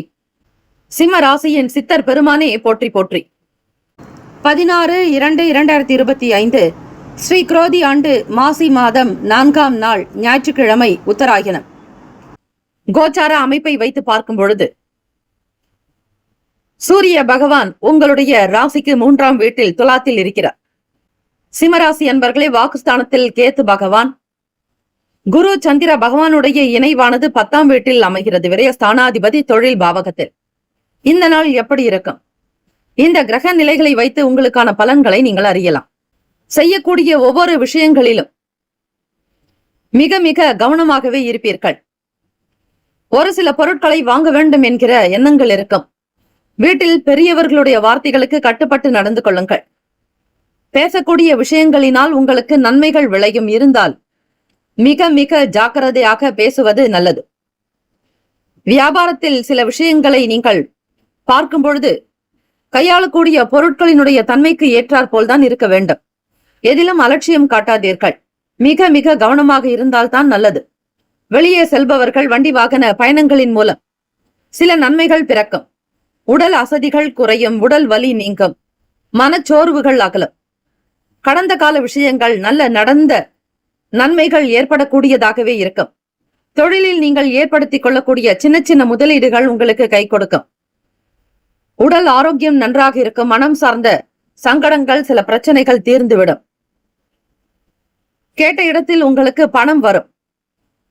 சிம்ம ராசியின் சித்தர் பெருமானே போற்றி போற்றி. 16/2/2025 ஸ்ரீ குரோதி ஆண்டு மாசி மாதம் 4ஆம் நாள் ஞாயிற்றுக்கிழமை உத்தராயணம். கோச்சார அமைப்பை வைத்து பார்க்கும் பொழுது சூரிய பகவான் உங்களுடைய ராசிக்கு 3ஆம் வீட்டில் துலாத்தில் இருக்கிறார். சிம்மராசி அன்பர்களே, வாக்குஸ்தானத்தில் கேத்து பகவான், குரு சந்திர பகவானுடைய இணைவானது 10ஆம் வீட்டில் அமைகிறது. விரய ஸ்தானாதிபதி தொழில் பாவகத்தில். இந்த நாள் எப்படி இருக்கும்? இந்த கிரக நிலைகளை வைத்து உங்களுக்கான பலன்களை நீங்கள் அறியலாம். செய்யக்கூடிய ஒவ்வொரு விஷயங்களிலும் மிக மிக கவனமாகவே இருப்பீர்கள். ஒரு சில பொருட்களை வாங்க வேண்டும் என்கிற எண்ணங்கள் இருக்கும். வீட்டில் பெரியவர்களுடைய வார்த்தைகளுக்கு கட்டுப்பட்டு நடந்து கொள்ளுங்கள். பேசக்கூடிய விஷயங்களினால் உங்களுக்கு நன்மைகள் விளையும். இருந்தால் மிக மிக ஜாக்கிரதையாக பேசுவது நல்லது. வியாபாரத்தில் சில விஷயங்களை நீங்கள் பார்க்கும் பொழுது கையாளக்கூடிய பொருட்களினுடைய தன்மைக்கு ஏற்றாற் போல்தான் இருக்க வேண்டும். எதிலும் அலட்சியம் காட்டாதீர்கள். மிக மிக கவனமாக இருந்தால்தான் நல்லது. வெளியே செல்பவர்கள் வண்டி வாகன பயணங்களின் மூலம் சில நன்மைகள் பிறக்கும். உடல் அசதிகள் குறையும். உடல் வலி நீங்கும். மனச்சோர்வுகள் அகலும். கடந்த கால விஷயங்கள் நல்ல நடந்த நன்மைகள் ஏற்படக்கூடியதாகவே இருக்கும். தொழிலில் நீங்கள் ஏற்படுத்திக் கொள்ளக்கூடிய சின்ன சின்ன முதலீடுகள் உங்களுக்கு கை கொடுக்கும். உடல் ஆரோக்கியம் நன்றாக இருக்கும். மனம் சார்ந்த சங்கடங்கள், சில பிரச்சனைகள் தீர்ந்துவிடும். கேட்ட இடத்தில் உங்களுக்கு பணம் வரும்.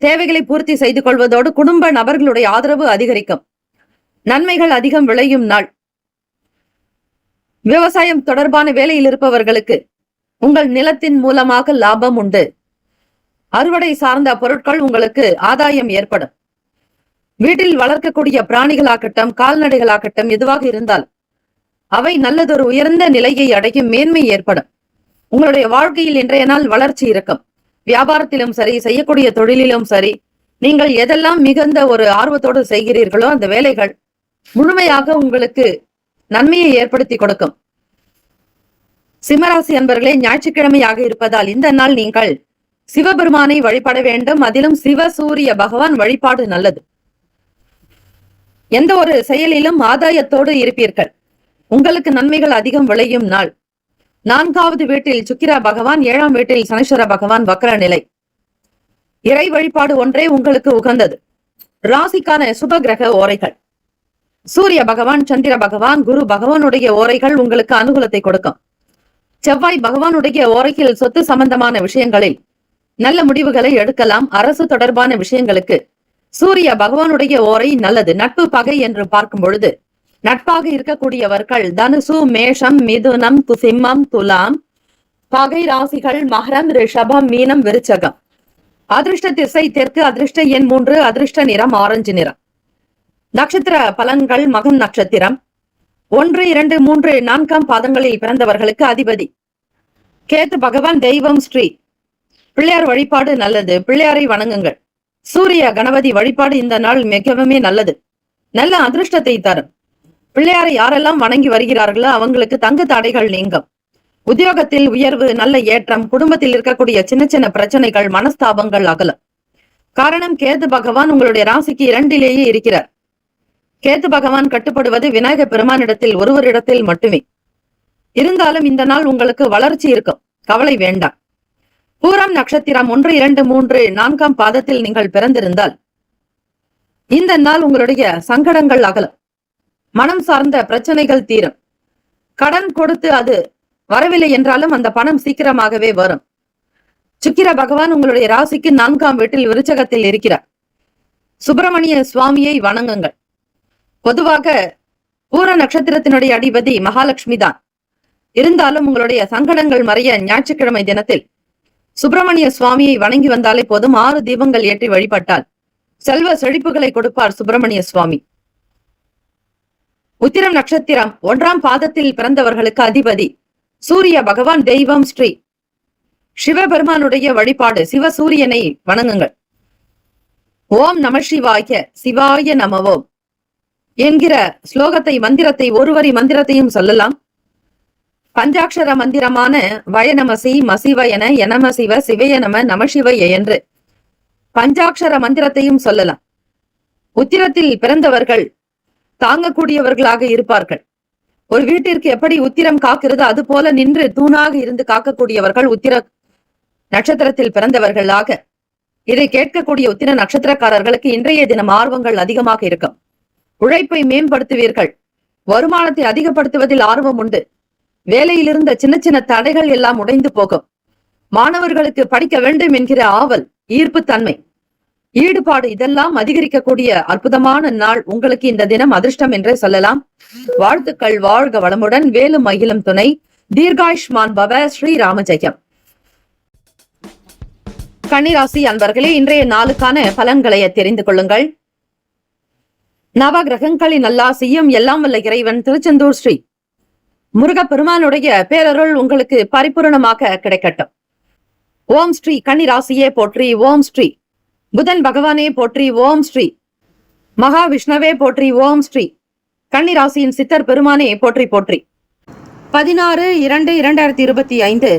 தேவைகளை பூர்த்தி செய்து கொள்வதோடு குடும்ப நபர்களுடைய ஆதரவு அதிகரிக்கும். நன்மைகள் அதிகம் விளையும் நாள். விவசாயம் தொடர்பான வேலையில் இருப்பவர்களுக்கு உங்கள் நிலத்தின் மூலமாக லாபம் உண்டு. அறுவடை சார்ந்த பொருட்கள் உங்களுக்கு ஆதாயம் ஏற்படும். வீட்டில் வளர்க்கக்கூடிய பிராணிகளாகட்டும், கால்நடைகளாகட்டும், எதுவாக இருந்தால் அவை நல்லதொரு உயர்ந்த நிலையை அடையும். மேன்மை ஏற்படும். உங்களுடைய வாழ்க்கையில் இன்றைய நாள் வளர்ச்சி இருக்கும். வியாபாரத்திலும் சரி, செய்யக்கூடிய தொழிலிலும் சரி, நீங்கள் எதெல்லாம் மிகுந்த ஒரு ஆர்வத்தோடு செய்கிறீர்களோ அந்த வேலைகள் முழுமையாக உங்களுக்கு நன்மையை ஏற்படுத்தி கொடுக்கும். சிம்மராசி அன்பர்களே, ஞாயிற்றுக்கிழமையாக இருப்பதால் இந்த நாள் நீங்கள் சிவபெருமானை வழிபட வேண்டும். அதிலும் சிவ சூரிய பகவான் வழிபாடு நல்லது. எந்த ஒரு செயலிலும் ஆதாயத்தோடு இருப்பீர்கள். உங்களுக்கு நன்மைகள் அதிகம் விளையும் நாள். 4ஆவது வீட்டில் சுக்கிர பகவான், 7ஆம் வீட்டில் சனீஸ்வர பகவான் வக்ர நிலை. இறை வழிபாடு ஒன்றே உங்களுக்கு உகந்தது. ராசிக்கான சுப கிரக ஓரைகள்: சூரிய பகவான், சந்திர பகவான், குரு பகவானுடைய ஓரைகள் உங்களுக்கு அனுகூலத்தை கொடுக்கும். செவ்வாய் பகவானுடைய ஓரையில் சொத்து சம்பந்தமான விஷயங்களில் நல்ல முடிவுகளை எடுக்கலாம். அரசு தொடர்பான விஷயங்களுக்கு சூரிய பகவானுடைய ஓரை நல்லது. நட்பு பகை என்று பார்க்கும் பொழுது நட்பாக இருக்கக்கூடியவர்கள் தனுசு, மேஷம், மிதுனம், சிம்மம், துலாம். பகை ராசிகள் மகரம், ரிஷபம், மீனம், விருச்சகம். அதிர்ஷ்ட திசை தெற்கு. அதிர்ஷ்ட எண் 3. அதிர்ஷ்ட நிறம் ஆரஞ்சு நிறம். நட்சத்திர பலன்கள்: மகம் நட்சத்திரம் 1, 2, 3, 4ஆம் பாதங்களில் பிறந்தவர்களுக்கு அதிபதி கேத்து பகவான். தெய்வம் ஸ்ரீ பிள்ளையார் வழிபாடு நல்லது. பிள்ளையாரை வணங்குங்கள். சூரிய கணபதி வழிபாடு இந்த நாள் மிகவுமே நல்லது. நல்ல அதிர்ஷ்டத்தை தரும். பிள்ளையாரை யாரெல்லாம் வணங்கி வருகிறார்களோ அவங்களுக்கு தங்கு தடைகள் நீங்கும். உத்தியோகத்தில் உயர்வு, நல்ல ஏற்றம். குடும்பத்தில் இருக்கக்கூடிய சின்ன சின்ன பிரச்சனைகள், மனஸ்தாபங்கள் அகலும். காரணம், கேது பகவான் உங்களுடைய ராசிக்கு 2லேயே இருக்கிறார். கேத்து பகவான் கட்டுப்படுவது விநாயக பெருமானிடத்தில், ஒருவரிடத்தில் மட்டுமே. இருந்தாலும் இந்த நாள் உங்களுக்கு வளர்ச்சி இருக்கும். கவலை வேண்டாம். பூரம் நட்சத்திரம் 1, 2, 3, 4ஆம் பாதத்தில் நீங்கள் பிறந்திருந்தால் இந்த நாள் உங்களுடைய சங்கடங்கள் அகலும். மனம் சார்ந்த பிரச்சனைகள் தீரும். கடன் கொடுத்து அது வரவில்லை என்றாலும் அந்த பணம் சீக்கிரமாகவே வரும். சுக்கிர பகவான் உங்களுடைய ராசிக்கு 4ஆம் வீட்டில் விருச்சகத்தில் இருக்கிறார். சுப்பிரமணிய சுவாமியை வணங்குங்கள். பொதுவாக பூர நட்சத்திரத்தினுடைய அதிபதி மகாலட்சுமி தான். இருந்தாலும் உங்களுடைய சங்கடங்கள் மறைய ஞாயிற்றுக்கிழமை தினத்தில் சுப்பிரமணிய சுவாமியை வணங்கி வந்தாலே போதும். 6 தீபங்கள் ஏற்றி வழிபட்டால் செல்வ செழிப்புகளை கொடுப்பார் சுப்பிரமணிய சுவாமி. உத்திரம் நட்சத்திரம் 1ஆம் பாதத்தில் பிறந்தவர்களுக்கு அதிபதி சூரிய பகவான். தெய்வம் ஸ்ரீ சிவபெருமானுடைய வழிபாடு. சிவசூரியனை வணங்குங்கள். ஓம் நம சிவாய. சிவாய நமவோம். என்கிற ஸ்லோகத்தை மந்திரத்தை ஒருவரி மந்திரத்தையும் சொல்லலாம். பஞ்சாட்சர மந்திரமான வயநமசி மசிவயன எனம சிவ சிவய நம நமசிவய என்று பஞ்சாட்சர மந்திரத்தையும் சொல்லலாம். உத்திரத்தில் பிறந்தவர்கள் தாங்கக்கூடியவர்களாக இருப்பார்கள். ஒரு வீட்டிற்கு எப்படி உத்திரம் காக்கிறது அது போல நின்று தூணாக இருந்து காக்கக்கூடியவர்கள் உத்திர நட்சத்திரத்தில் பிறந்தவர்களாக. இதை கேட்கக்கூடிய உத்திர நட்சத்திரக்காரர்களுக்கு இன்றைய தினம் ஆர்வங்கள் அதிகமாக இருக்கும். உழைப்பை மேம்படுத்துவீர்கள். வருமானத்தை அதிகப்படுத்துவதில் ஆர்வம் உண்டு. வேலையில் இருந்த சின்ன சின்ன தடைகள் எல்லாம் உடைந்து போகும். மாணவர்களுக்கு படிக்க வேண்டும் என்கிற ஆவல், ஈர்ப்பு தன்மை, ஈடுபாடு இதெல்லாம் அதிகரிக்கக்கூடிய அற்புதமான நாள். உங்களுக்கு இந்த தினம் அதிர்ஷ்டம் என்றே சொல்லலாம். வாழ்த்துக்கள். வாழ்க வளமுடன். வேலும் மகிழும் துணை. தீர்காயுஷ்மான் பவ. ஸ்ரீராம ஜெயம். கன்னிராசி அன்பர்களே, இன்றைய நாளுக்கான பலன்களை தெரிந்து கொள்ளுங்கள். நவ கிரகங்களின் நல்லாசியும் எல்லாம் வல்ல இறைவன் திருச்செந்தூர் ஸ்ரீ முருகப்பெருமானுடைய பேரருள் உங்களுக்கு பரிபூர்ணமாக கிடைக்கட்டும். ஓம் ஸ்ரீ கன்னிராசியே போற்றி. ஓம் ஸ்ரீ புதன் பகவானே போற்றி. ஓம் ஸ்ரீ மகாவிஷ்ணவே போற்றி. ஓம் ஸ்ரீ கன்னிராசியின் சித்தர் பெருமானே போற்றி போற்றி. 16/2/2025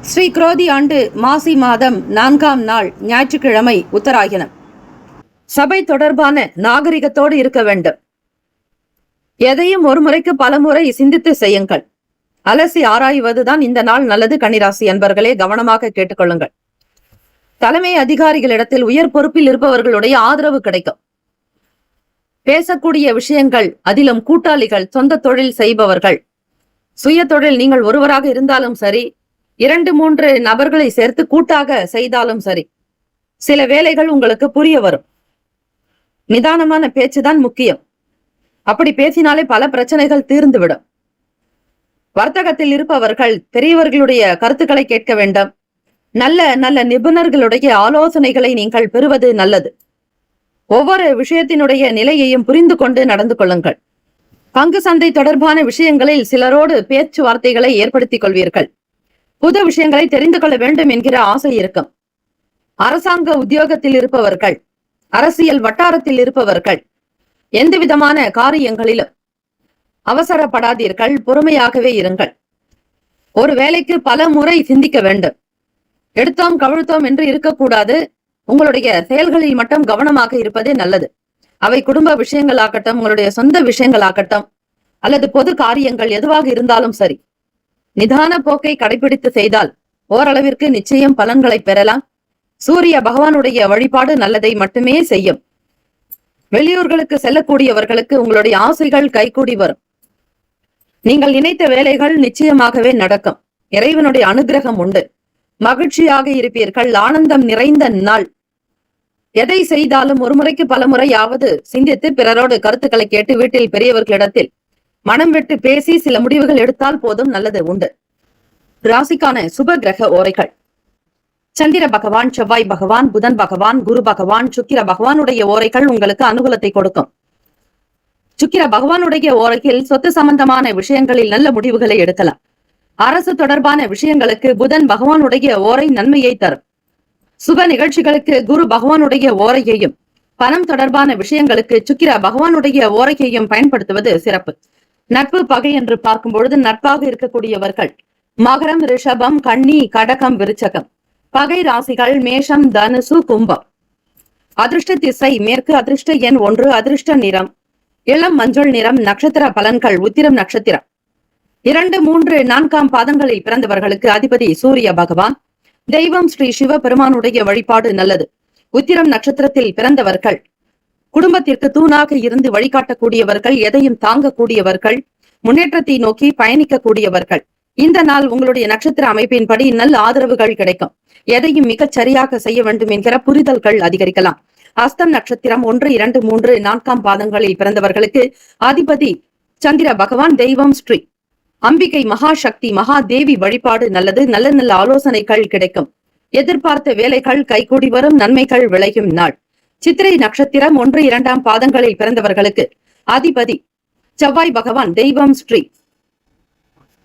ஸ்ரீ குரோதி ஆண்டு மாசி மாதம் 4ஆம் நாள் ஞாயிற்றுக்கிழமை உத்தராயணம். சபை தொடர்பான நாகரிகத்தோடு இருக்க வேண்டும். எதையும் ஒரு முறைக்கு பல முறை சிந்தித்து செய்யுங்கள். அலசி ஆராய்வதுதான் இந்த நாள் நல்லது. கன்னிராசி அன்பர்களே, கவனமாக கேட்டுக்கொள்ளுங்கள். தலைமை அதிகாரிகளிடத்தில் உயர் பொறுப்பில் இருப்பவர்களுடைய ஆதரவு கிடைக்கும். பேசக்கூடிய விஷயங்கள், அதிலும் கூட்டாளிகள், சொந்த தொழில் செய்பவர்கள், சுய தொழில் நீங்கள் ஒருவராக இருந்தாலும் சரி, 2-3 நபர்களை சேர்த்து கூட்டாக செய்தாலும் சரி, சில வேலைகள் உங்களுக்கு புரிய வரும். நிதானமான பேச்சுதான் முக்கியம். அப்படி பேசினாலே பல பிரச்சனைகள் தீர்ந்துவிடும். வர்த்தகத்தில் இருப்பவர்கள் பெரியவர்களுடைய கருத்துக்களை கேட்க வேண்டும். நல்ல நல்ல நிபுணர்களுடைய ஆலோசனைகளை நீங்கள் பெறுவது நல்லது. ஒவ்வொரு விஷயத்தினுடைய நிலையையும் புரிந்து கொண்டு நடந்து கொள்ளுங்கள். பங்கு சந்தை தொடர்பான விஷயங்களில் சிலரோடு பேச்சுவார்த்தைகளை ஏற்படுத்திக் கொள்வீர்கள். புது விஷயங்களை தெரிந்து கொள்ள வேண்டும் என்கிற ஆசை இருக்கும். அரசாங்க உத்தியோகத்தில் இருப்பவர்கள், அரசியல் வட்டாரத்தில் இருப்பவர்கள், எந்த விதமான காரியங்களிலும் அவசரப்படாதீர்கள். பொறுமையாகவே இருங்கள். ஒரு வேலைக்கு பல முறை சிந்திக்க வேண்டும். எடுத்தோம் கவிழ்த்தோம் என்று இருக்கக்கூடாது. உங்களுடைய செயல்களில் மட்டும் கவனமாக இருப்பதே நல்லது. அவை குடும்ப விஷயங்களாகட்டும், உங்களுடைய சொந்த விஷயங்களாகட்டும், அல்லது பொது காரியங்கள் எதுவாக இருந்தாலும் சரி, நிதான போக்கை கடைபிடித்து செய்தால் ஓரளவிற்கு நிச்சயம் பலன்களை பெறலாம். சூரிய பகவானுடைய வழிபாடு நல்லதை மட்டுமே செய்யும். வெளியூர்களுக்கு செல்லக்கூடியவர்களுக்கு உங்களுடைய ஆசைகள் கைகூடி வரும். நீங்கள் நினைத்த வேலைகள் நிச்சயமாகவே நடக்கும். இறைவனுடைய அனுகிரகம் உண்டு. மகிழ்ச்சியாக இருப்பீர்கள். ஆனந்தம் நிறைந்த நாள். எதை செய்தாலும் ஒரு முறைக்கு பல முறையாவது சிந்தித்து பிறரோடு கருத்துக்களை கேட்டு வீட்டில் பெரியவர்களிடத்தில் மனம் விட்டு பேசி சில முடிவுகள் எடுத்தால் போதும். நல்லது உண்டு. ராசிக்கான சுப கிரக ஓரைகள். சந்திர பகவான், செவ்வாய் பகவான், புதன் பகவான், குரு பகவான், சுக்கிர பகவானுடைய ஓரைகள் உங்களுக்கு அனுகூலத்தை கொடுக்கும். சுக்கிர பகவானுடைய ஓரையில் சொத்து சம்பந்தமான விஷயங்களில் நல்ல முடிவுகளை எடுக்கலாம். அரசு தொடர்பான விஷயங்களுக்கு புதன் பகவானுடைய ஓரை நன்மையை தரும். சுப நிகழ்ச்சிகளுக்கு குரு பகவானுடைய ஓரையையும், பணம் தொடர்பான விஷயங்களுக்கு சுக்கிர பகவானுடைய ஓரையையும் பயன்படுத்துவது சிறப்பு. நட்பு பகை என்று பார்க்கும் பொழுது நட்பாக இருக்கக்கூடியவர்கள் மகரம், ரிஷபம், கன்னி, கடகம், விருச்சகம். பகை ராசிகள் மேஷம், தனுசு, கும்பம். அதிர்ஷ்ட திசை மேற்கு. அதிர்ஷ்ட எண் 1. அதிர்ஷ்ட நிறம் இளம் மஞ்சள் நிறம். நட்சத்திர பலன்கள். உத்திரம் நட்சத்திரம் 2, 3, 4ஆம் பாதங்களில் பிறந்தவர்களுக்கு அதிபதி சூரிய பகவான். தெய்வம் ஸ்ரீ சிவ பெருமானுடைய வழிபாடு நல்லது. உத்திரம் நட்சத்திரத்தில் பிறந்தவர்கள் குடும்பத்திற்கு தூணாக இருந்து வழிகாட்டக்கூடியவர்கள், எதையும் தாங்கக்கூடியவர்கள், முன்னேற்றத்தை நோக்கி பயணிக்கக்கூடியவர்கள். இந்த நாள் உங்களுடைய நட்சத்திர அமைப்பின்படி நல்ல ஆதரவுகள் கிடைக்கும். எதையும் மிகச் சரியாக செய்ய வேண்டும் என்கிற புரிதல்கள் அதிகரிக்கலாம். அஸ்தம் நட்சத்திரம் 1, 2, 3, 4ஆம் பாதங்களில் பிறந்தவர்களுக்கு அதிபதி சந்திர பகவான். தெய்வம் ஸ்ரீ அம்பிகை மகாசக்தி மகாதேவி வழிபாடு நல்லது. நல்ல நல்ல ஆலோசனைகள் கிடைக்கும். எதிர்பார்த்த வேலைகள் கைகூடி வரும். நன்மைகள் விளையும் நாள். சித்திரை நட்சத்திரம் 1, 2ஆம் பாதங்களில் பிறந்தவர்களுக்கு அதிபதி செவ்வாய் பகவான். தெய்வம் ஸ்ரீ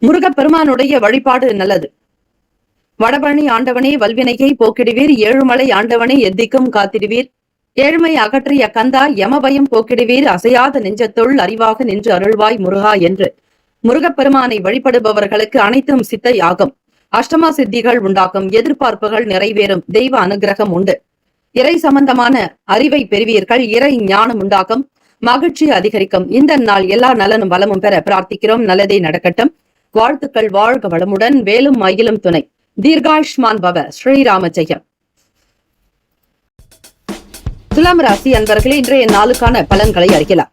முருகப்பெருமானுடைய வழிபாடு நல்லது. வடபழனி ஆண்டவனே வல்வினையை போக்கிடுவீர். ஏழுமலை ஆண்டவனே எத்திக்கும் காத்திடுவீர். ஏழ்மை அகற்றிய கந்தா யமபயம் போக்கிடுவீர் அசையாத நெஞ்சத்துள் அறிவாக நின்று அருள்வாய் முருகா என்று முருகப்பெருமானை வழிபடுபவர்களுக்கு அனைத்தும் சித்தையாகும். அஷ்டமா சித்திகள் உண்டாகும், எதிர்பார்ப்புகள் நிறைவேறும், தெய்வ அனுகிரகம் உண்டு, இறை சம்பந்தமான அறிவை பெறுவீர்கள், இறை ஞானம் உண்டாகும், மகிழ்ச்சி அதிகரிக்கும். இந்த நாள் எல்லா நலனும் வளமும் பெற பிரார்த்திக்கிறோம். நல்லதே நடக்கட்டும். வாழ்த்துக்கள். வாழ்க வளமுடன். வேலும் மயிலும் துணை. தீர்காயுஷ்மான் பவ. ஸ்ரீராம ஜெயம். துலாம் ராசி அன்பர்களே, இன்றைய நாளுக்கான பலன்களை அறியலாம்.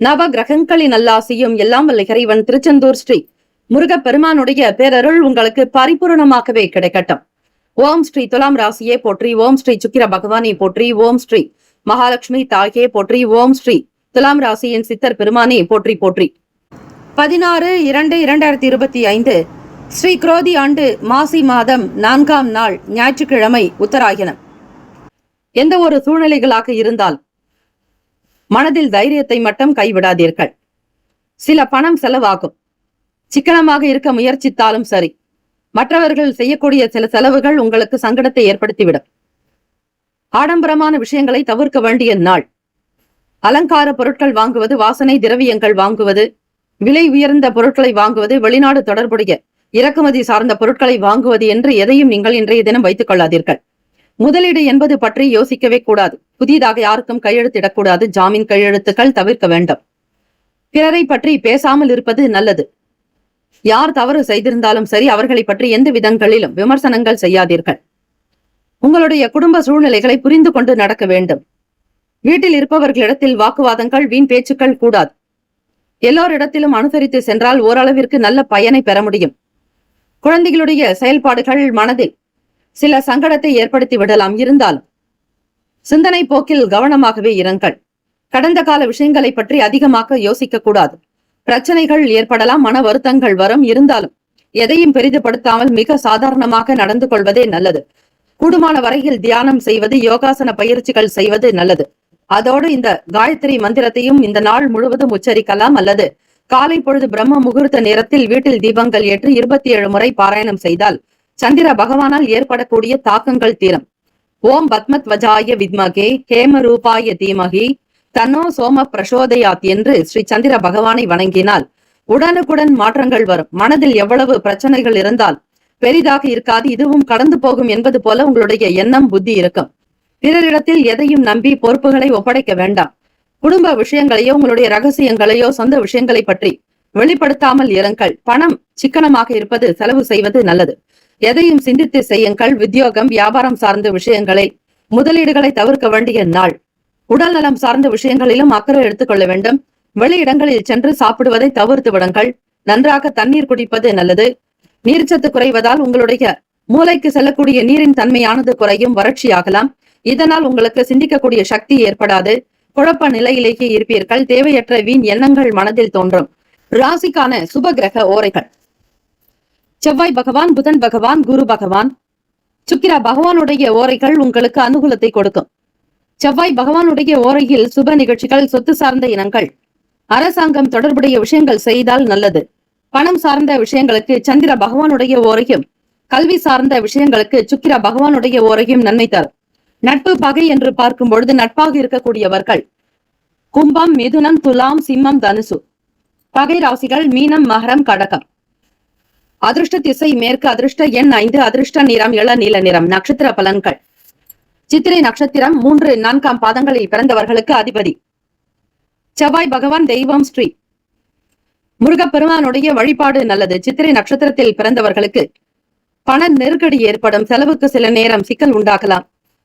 நவ கிரகங்களின் நல்லாசியும் எல்லாம் வல்ல இறைவன் திருச்செந்தூர் ஸ்ரீ முருகப்பெருமானுடைய பேரருள் உங்களுக்கு பரிபூரணமாகவே கிடைக்கட்டும். ஓம் ஸ்ரீ துலாம் ராசியே போற்றி, ஓம் ஸ்ரீ சுக்கிர பகவானை போற்றி, ஓம் ஸ்ரீ மகாலட்சுமி தாயே போற்றி, ஓம் ஸ்ரீ துலாம் ராசியின் சித்தர் பெருமானே போற்றி போற்றி. 16/2/2025 ஸ்ரீ குரோதி ஆண்டு மாசி மாதம் 4ஆம் நாள் ஞாயிற்றுக்கிழமை உத்தராயணம். எந்த ஒரு சூழ்நிலைகளாக இருந்தால் மனதில் தைரியத்தை மட்டும் கைவிடாதீர்கள். சில பணம் செலவாகும். சிக்கனமாக இருக்க முயற்சித்தாலும் சரி, மற்றவர்கள் செய்யக்கூடிய சில செலவுகள் உங்களுக்கு சங்கடத்தை ஏற்படுத்திவிடும். ஆடம்பரமான விஷயங்களை தவிர்க்க வேண்டிய நாள். அலங்கார பொருட்கள் வாங்குவது, வாசனை திரவியங்கள் வாங்குவது, விலை உயர்ந்த பொருட்களை வாங்குவது, வெளிநாடு தொடர்புடைய இறக்குமதி சார்ந்த பொருட்களை வாங்குவது என்று எதையும் நீங்கள் இன்றைய தினம் வைத்துக் கொள்ளாதீர்கள். முதலீடு என்பது பற்றி யோசிக்கவே கூடாது. புதிதாக யாருக்கும் கையெழுத்திடக்கூடாது. ஜாமீன் கையெழுத்துக்கள் தவிர்க்க வேண்டும். பிறரை பற்றி பேசாமல் இருப்பது நல்லது. யார் தவறு செய்திருந்தாலும் சரி, அவர்களை பற்றி எந்த விதங்களிலும் விமர்சனங்கள் செய்யாதீர்கள். உங்களுடைய குடும்ப சூழ்நிலைகளை புரிந்து கொண்டு நடக்க வேண்டும். வீட்டில் இருப்பவர்களிடத்தில் வாக்குவாதங்கள், வீண் பேச்சுக்கள் கூடாது. எல்லோரிடத்திலும் அனுசரித்து சென்றால் ஓரளவிற்கு நல்ல பயனை பெற முடியும். குழந்தைகளுடைய செயல்பாடுகள் மனதில் சில சங்கடத்தை ஏற்படுத்தி விடலாம். இருந்தாலும் சிந்தனை போக்கில் கவனமாகவே இருங்கள். கடந்த கால விஷயங்களை பற்றி அதிகமாக யோசிக்க கூடாது. பிரச்சனைகள் ஏற்படலாம், மன வருத்தங்கள் வரும். இருந்தாலும் எதையும் பெரிதுபடுத்தாமல் மிக சாதாரணமாக நடந்து கொள்வதே நல்லது. கூடுமான வரையில் தியானம் செய்வது, யோகாசன பயிற்சிகள் செய்வது நல்லது. அதோடு இந்த காயத்ரி மந்திரத்தையும் இந்த நாள் முழுவதும் உச்சரிக்கலாம். அல்லது காலை பொழுது பிரம்ம முகூர்த்த நேரத்தில் வீட்டில் தீபங்கள் ஏற்றி 27 முறை பாராயணம் செய்தால் சந்திர பகவானால் ஏற்படக்கூடிய தாக்கங்கள் தீரும். ஓம் பத்மத்வஜாய வித்மகே ஹேம ரூபாய தீமகி தன்னோ சோம பிரசோதயாத் என்று ஸ்ரீ சந்திர பகவானை வணங்கினால் உடனுக்குடன் மாற்றங்கள் வரும். மனதில் எவ்வளவு பிரச்சனைகள் இருந்தால் பெரிதாக இருக்காது, இதுவும் கடந்து போகும் என்பது போல உங்களுடைய எண்ணம், புத்தி இருக்கும். பிறரிடத்தில் எதையும் நம்பி பொறுப்புகளை ஒப்படைக்க வேண்டாம். குடும்ப விஷயங்களையோ உங்களுடைய ரகசியங்களையோ சொந்த விஷயங்களை பற்றி வெளிப்படுத்தாமல் இருங்கள். பணம் சிக்கனமாக இருப்பது, செலவு செய்வது நல்லது. எதையும் சிந்தித்து செய்யுங்கள். உத்தியோகம், வியாபாரம் சார்ந்த விஷயங்களை, முதலீடுகளை தவிர்க்க வேண்டிய நாள். உடல் நலம் சார்ந்த விஷயங்களிலும் அக்கறை எடுத்துக்கொள்ள வேண்டும். வெளியிடங்களில் சென்று சாப்பிடுவதை தவிர்த்து விடுங்கள். நன்றாக தண்ணீர் குடிப்பது நல்லது. நீர்ச்சத்து குறைவதால் உங்களுடைய மூளைக்கு செல்லக்கூடிய நீரின் தன்மையானது குறையும், வறட்சியாகலாம். இதனால் உங்களுக்கு சிந்திக்கக்கூடிய சக்தி ஏற்படாது. குழப்ப நிலையிலேயே இருப்பீர்கள். தேவையற்ற வீண் எண்ணங்கள் மனதில் தோன்றும். ராசிக்கான சுப கிரக ஓரைகள். செவ்வாய் பகவான், புதன் பகவான், குரு பகவான், சுக்கிர பகவானுடைய ஓரைகள் உங்களுக்கு அனுகூலத்தை கொடுக்கும். செவ்வாய் பகவானுடைய ஓரையில் சுப நிகழ்ச்சிகள், சொத்து சார்ந்த இனங்கள், அரசாங்கம் தொடர்புடைய விஷயங்கள் செய்தால் நல்லது. பணம் சார்ந்த விஷயங்களுக்கு சந்திர பகவானுடைய ஓரையும், கல்வி சார்ந்த விஷயங்களுக்கு சுக்கிர பகவானுடைய ஓரையும் நன்மை தரும். நட்பு பகை என்று பார்க்கும் பொழுது நட்பாக இருக்கக்கூடியவர்கள் கும்பம், மிதுனம், துலாம், சிம்மம், தனுசு. பகை ராசிகள் மீனம், மகரம், கடகம். அதிர்ஷ்ட திசை மேற்கு, அதிர்ஷ்ட எண் 5, அதிர்ஷ்ட நிறம் இளநீல நிறம். நட்சத்திர பலன்கள். சித்திரை நட்சத்திரம் 3, 4ஆம் பாதங்களில் பிறந்தவர்களுக்கு அதிபதி செவ்வாய் பகவான். தெய்வம் ஸ்ரீ முருகப்பெருமானுடைய வழிபாடு நல்லது. சித்திரை நட்சத்திரத்தில் பிறந்தவர்களுக்கு பண நெருக்கடி ஏற்படும். செலவுக்கு சில நேரம் சிக்கல் உண்டாகலாம்.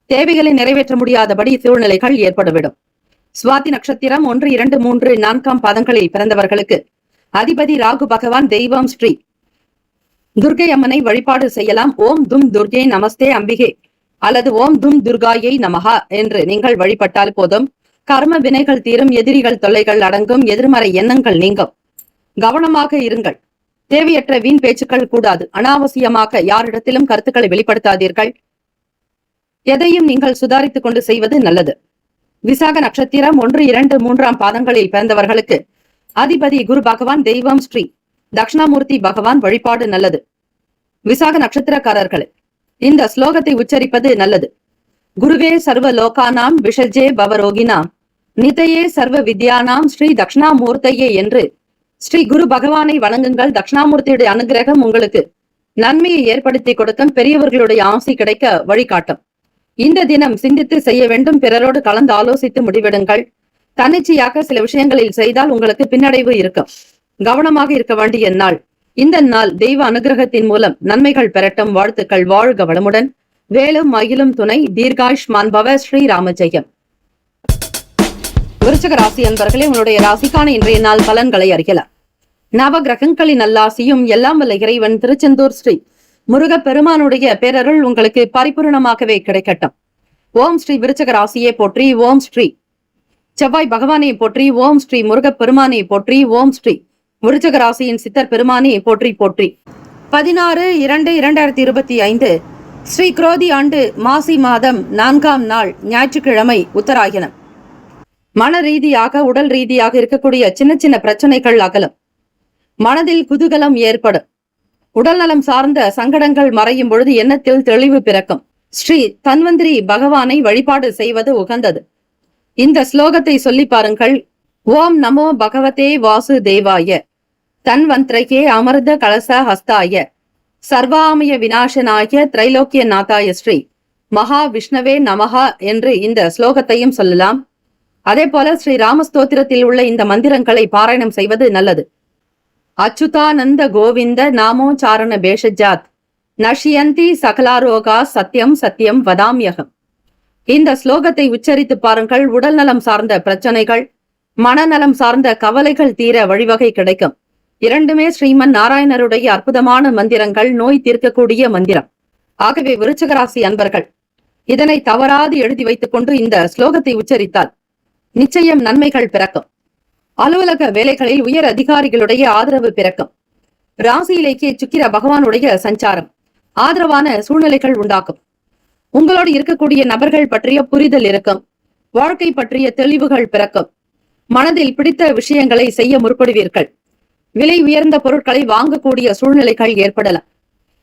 தேவைகளை நிறைவேற்ற முடியாதபடி சூழ்நிலைகள் ஏற்பட்டுவிடும். சுவாதி நட்சத்திரம் 1, 2, 3, 4ஆம் பாதங்களில் பிறந்தவர்களுக்கு அதிபதி ராகு பகவான். தெய்வம் ஸ்ரீ துர்கை அம்மனை வழிபாடு செய்யலாம். ஓம் தும் துர்கே நமஸ்தே அம்பிகே அல்லது ஓம் தும் துர்காயை நமஹா என்று நீங்கள் வழிபட்டால் போதும். கர்ம வினைகள் தீரும், எதிரிகள் தொல்லைகள் அடங்கும், எதிர்மறை எண்ணங்கள் நீங்கும். கவனமாக இருங்கள். தேவையற்ற வீண் பேச்சுக்கள் கூடாது. அனாவசியமாக யாரிடத்திலும் கருத்துக்களை வெளிப்படுத்தாதீர்கள். எதையும் நீங்கள் சுதாரித்துக் கொண்டு செய்வது நல்லது. விசாக நட்சத்திரம் 1, 2, 3ஆம் பாதங்களில் பிறந்தவர்களுக்கு அதிபதி குரு பகவான். தெய்வம் ஸ்ரீ தட்சிணாமூர்த்தி பகவான். வழிபாடு நல்லது. விசாக நட்சத்திரக்காரர்கள் இந்த ஸ்லோகத்தை உச்சரிப்பது நல்லது. குருவே சர்வ லோகானாம் விஷஜே பவரோகினாம் நிதையே சர்வ வித்யானாம் ஸ்ரீ தட்சிணாமூர்த்தையே என்று ஸ்ரீ குரு பகவானை வணங்குங்கள். தட்சிணாமூர்த்தியுடைய அனுகிரகம் உங்களுக்கு நன்மையை ஏற்படுத்தி கொடுக்கும். பெரியவர்களுடைய ஆசை கிடைக்க வழிகாட்டும். இந்த தினம் சிந்தித்து செய்ய வேண்டும். பிறரோடு கலந்து ஆலோசித்து முடிவெடுங்கள். தன்னிச்சையாக சில விஷயங்களில் செய்தால் உங்களுக்கு பின்னடைவு இருக்கும். கவனமாக இருக்க வேண்டிய நாள். இந்த நாள் தெய்வ அனுகிரகத்தின் மூலம் நன்மைகள் பெறட்டும். வாழ்த்துக்கள். வாழ்க வளமுடன். வேலும் மகிழும் துணை. தீர்காயுஷ்மான் பவ. ஸ்ரீ ராமஜெயம். விருச்சிக ராசி அன்பர்களே, உங்களுடைய ராசிக்கான இன்றைய நாள் பலன்களை அறியலாம். நவ கிரகங்களின் நல்லாசியும் எல்லாம் வல்ல இறைவன் திருச்செந்தூர் ஸ்ரீ முருகப் பெருமானுடைய பேரருள் உங்களுக்கு பரிபூர்ணமாகவே கிடைக்கட்டும். ஓம் ஸ்ரீ விருச்சிக ராசியை போற்றி. ஓம் ஸ்ரீ செவ்வாய் பகவானை போற்றி. ஓம் ஸ்ரீ முருகப் பெருமானை போற்றி. ஓம் ஸ்ரீ விருச்சிக ராசியின் சித்தர் பெருமானை போற்றி போற்றி. 16/2/2025 ஸ்ரீ குரோதி ஆண்டு மாசி மாதம் 4ஆம் நாள் ஞாயிற்றுக்கிழமை உத்தராயணம். மன ரீதியாக உடல் ரீதியாக இருக்கக்கூடிய சின்ன சின்ன பிரச்சனைகள் அகலும். மனதில் குதூகலம் ஏற்படும். உடல் நலம் சார்ந்த சங்கடங்கள் மறையும் பொழுது எண்ணத்தில் தெளிவு பிறக்கும். ஸ்ரீ தன்வந்திரி பகவானை வழிபாடு செய்வது உகந்தது. இந்த ஸ்லோகத்தை சொல்லி பாருங்கள். ஓம் நமோ பகவதே வாசுதேவாய தன்வந்திரகே அமிர்த கலச ஹஸ்தாய சர்வாமய விநாசனாய திரைலோக்கிய நாதாய ஸ்ரீ மகா விஷ்ணவே நமஹா என்று இந்த ஸ்லோகத்தையும் சொல்லலாம். அதே போல ஸ்ரீ ராமஸ்தோத்திரத்தில் உள்ள இந்த மந்திரங்களை பாராயணம் செய்வது நல்லது. அச்சுதானந்த கோவிந்த நாமோச்சாரண பேஷஜாத் நஷியந்தி சகலாரோகா சத்யம் சத்யம் வதாமியகம். இந்த ஸ்லோகத்தை உச்சரித்து பாருங்கள். உடல் நலம் சார்ந்த பிரச்சனைகள், மனநலம் சார்ந்த கவலைகள் தீர வழிவகை கிடைக்கும். இரண்டுமே ஸ்ரீமன் நாராயணருடைய அற்புதமான மந்திரங்கள், நோய் தீர்க்கக்கூடிய மந்திரம். ஆகவே விருச்சிக ராசி அன்பர்கள் இதனை தவறாது எழுதி வைத்துக் கொண்டு இந்த ஸ்லோகத்தை உச்சரித்தால் நிச்சயம் நன்மைகள் பிறக்கும். அலுவலக வேலைகளில் உயர் அதிகாரிகளுடைய ஆதரவு பிறக்கும். ராசியிலேயே சுக்கிர பகவானுடைய சஞ்சாரம் ஆதரவான சூழ்நிலைகள் உண்டாக்கும். உங்களோடு இருக்கக்கூடிய நபர்கள் பற்றிய புரிதல் இருக்கும். வாழ்க்கை பற்றிய தெளிவுகள் பிறக்கும். மனதில் பிடித்த விஷயங்களை செய்ய முற்படுவீர்கள். விலை உயர்ந்த பொருட்களை வாங்கக்கூடிய சூழ்நிலைகள் ஏற்படலாம்.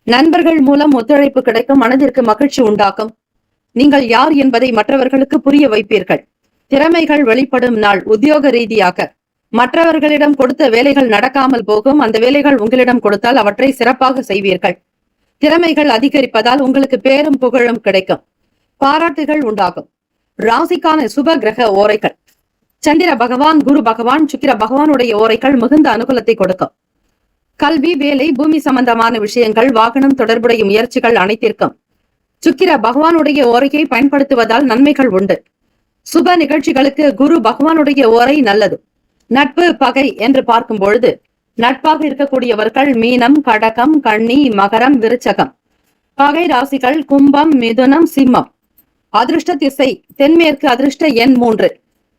நண்பர்கள் மூலம் ஒத்துழைப்பு கிடைக்கும். மனதிற்கு மகிழ்ச்சி உண்டாக்கும். நீங்கள் யார் என்பதை மற்றவர்களுக்கு புரிய வைப்பீர்கள். திறமைகள் வெளிப்படும் நாள். உத்தியோக ரீதியாக மற்றவர்களிடம் கொடுத்த வேலைகள் நடக்காமல் போகும். அந்த வேலைகள் உங்களிடம் கொடுத்தால் அவற்றை சிறப்பாக செய்வீர்கள். திறமைகள் அதிகரிப்பதால் உங்களுக்கு பேரும் புகழும் கிடைக்கும். பாராட்டுகள் உண்டாகும். ராசிக்கான சுப கிரக ஓரைகள். சந்திர பகவான், குரு பகவான், சுக்கிர பகவானுடைய ஓரைகள் மிகுந்த அனுகூலத்தை கொடுக்கும். கல்வி, வேலை, பூமி சம்பந்தமான விஷயங்கள், வாகனம் தொடர்புடைய முயற்சிகள் அனைத்திற்கும் சுக்கிர பகவானுடைய ஓரையை பயன்படுத்துவதால் நன்மைகள் உண்டு. சுப நிகழ்ச்சிகளுக்கு குரு பகவானுடைய ஓரை நல்லது. நட்பு, பகை என்று பார்க்கும் பொழுது நட்பாக இருக்கக்கூடியவர்கள் மீனம், கடகம், கன்னி, மகரம், விருச்சகம். பகை ராசிகள் கும்பம், மிதுனம், சிம்மம். அதிர்ஷ்ட திசை தென்மேற்கு. அதிர்ஷ்ட எண் 3.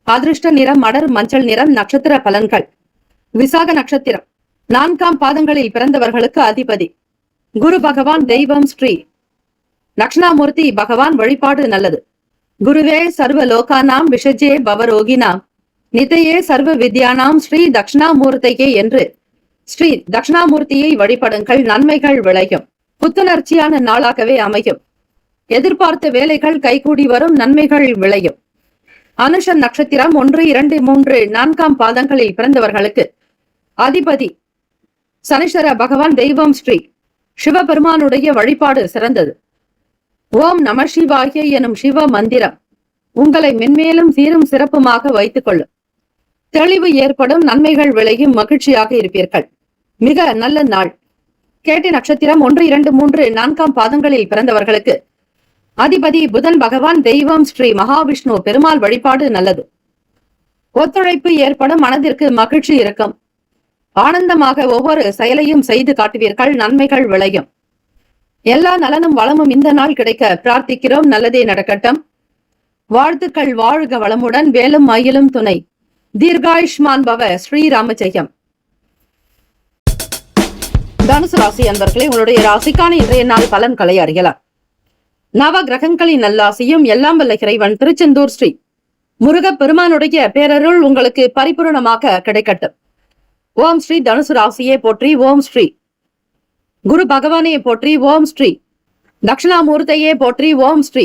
அதிர்ஷ்ட நிறம் அடர் மஞ்சள் நிறம். நட்சத்திர பலன்கள். விசாக நட்சத்திரம் 4ஆம் பாதங்களில் பிறந்தவர்களுக்கு அதிபதி குரு பகவான். தெய்வம் ஸ்ரீ தட்சிணாமூர்த்தி பகவான் வழிபாடு நல்லது. குருவே சர்வ லோகானாம் விஷஜே பவரோகினாம் நிதையே சர்வ வித்யானாம் ஸ்ரீ தட்சிணாமூர்த்தையே என்று ஸ்ரீ தட்சிணாமூர்த்தியை வழிபடுங்கள். நன்மைகள் விளையும். புத்துணர்ச்சியான நாளாகவே அமையும். எதிர்பார்த்த வேலைகள் கைகூடி வரும். நன்மைகள் விளையும். அனுஷம் நட்சத்திரம் 1, 2, 3, 4ஆம் பாதங்களில் பிறந்தவர்களுக்கு அதிபதி சனீஸ்வர பகவான். தெய்வம் ஸ்ரீ சிவபெருமானுடைய வழிபாடு சிறந்தது. ஓம் நம சிவாய எனும் சிவ மந்திரம் உங்களை மென்மேலும் சீரும் சிறப்புமாக வைத்துக் கொள்ளும். தெளிவு ஏற்படும். நன்மைகள் விளையும். மகிழ்ச்சியாக இருப்பீர்கள். மிக நல்ல நாள். கேட்டை நட்சத்திரம் 1, 2, 3, 4ஆம் பாதங்களில் பிறந்தவர்களுக்கு அதிபதி புதன் பகவான். தெய்வம் ஸ்ரீ மகாவிஷ்ணு பெருமாள் வழிபாடு நல்லது. ஒத்துழைப்பு ஏற்படும். மனதிற்கு மகிழ்ச்சி இருக்கும். ஆனந்தமாக ஒவ்வொரு செயலையும் செய்து காட்டுவீர்கள். நன்மைகள் விளையும். எல்லா நலனும் வளமும் இந்த நாள் கிடைக்க பிரார்த்திக்கிறோம். நல்லதே நடக்கட்டும். வாழ்த்துக்கள். வாழ்க வளமுடன். வேலும் மயிலும் துணை. தீர்காயுஷ்மான் பவ. ஸ்ரீ ராமஜெயம். தனுசு ராசி அன்பர்களே, உங்களுடைய ராசிக்கான இன்றைய நாள் பலன்களை அறியலாம். நவ கிரகங்களின் நல்லாசியும் எல்லாம் வல்ல இறைவன் திருச்செந்தூர் ஸ்ரீ முருகப் பெருமானுடைய பேரருள் உங்களுக்கு பரிபூர்ணமாக கிடைக்கட்டும். ஓம் ஸ்ரீ தனுசு ராசியே போற்றி. ஓம் ஸ்ரீ குரு பகவானே போற்றி. ஓம் ஸ்ரீ தட்சிணாமூர்த்தையே போற்றி. ஓம் ஸ்ரீ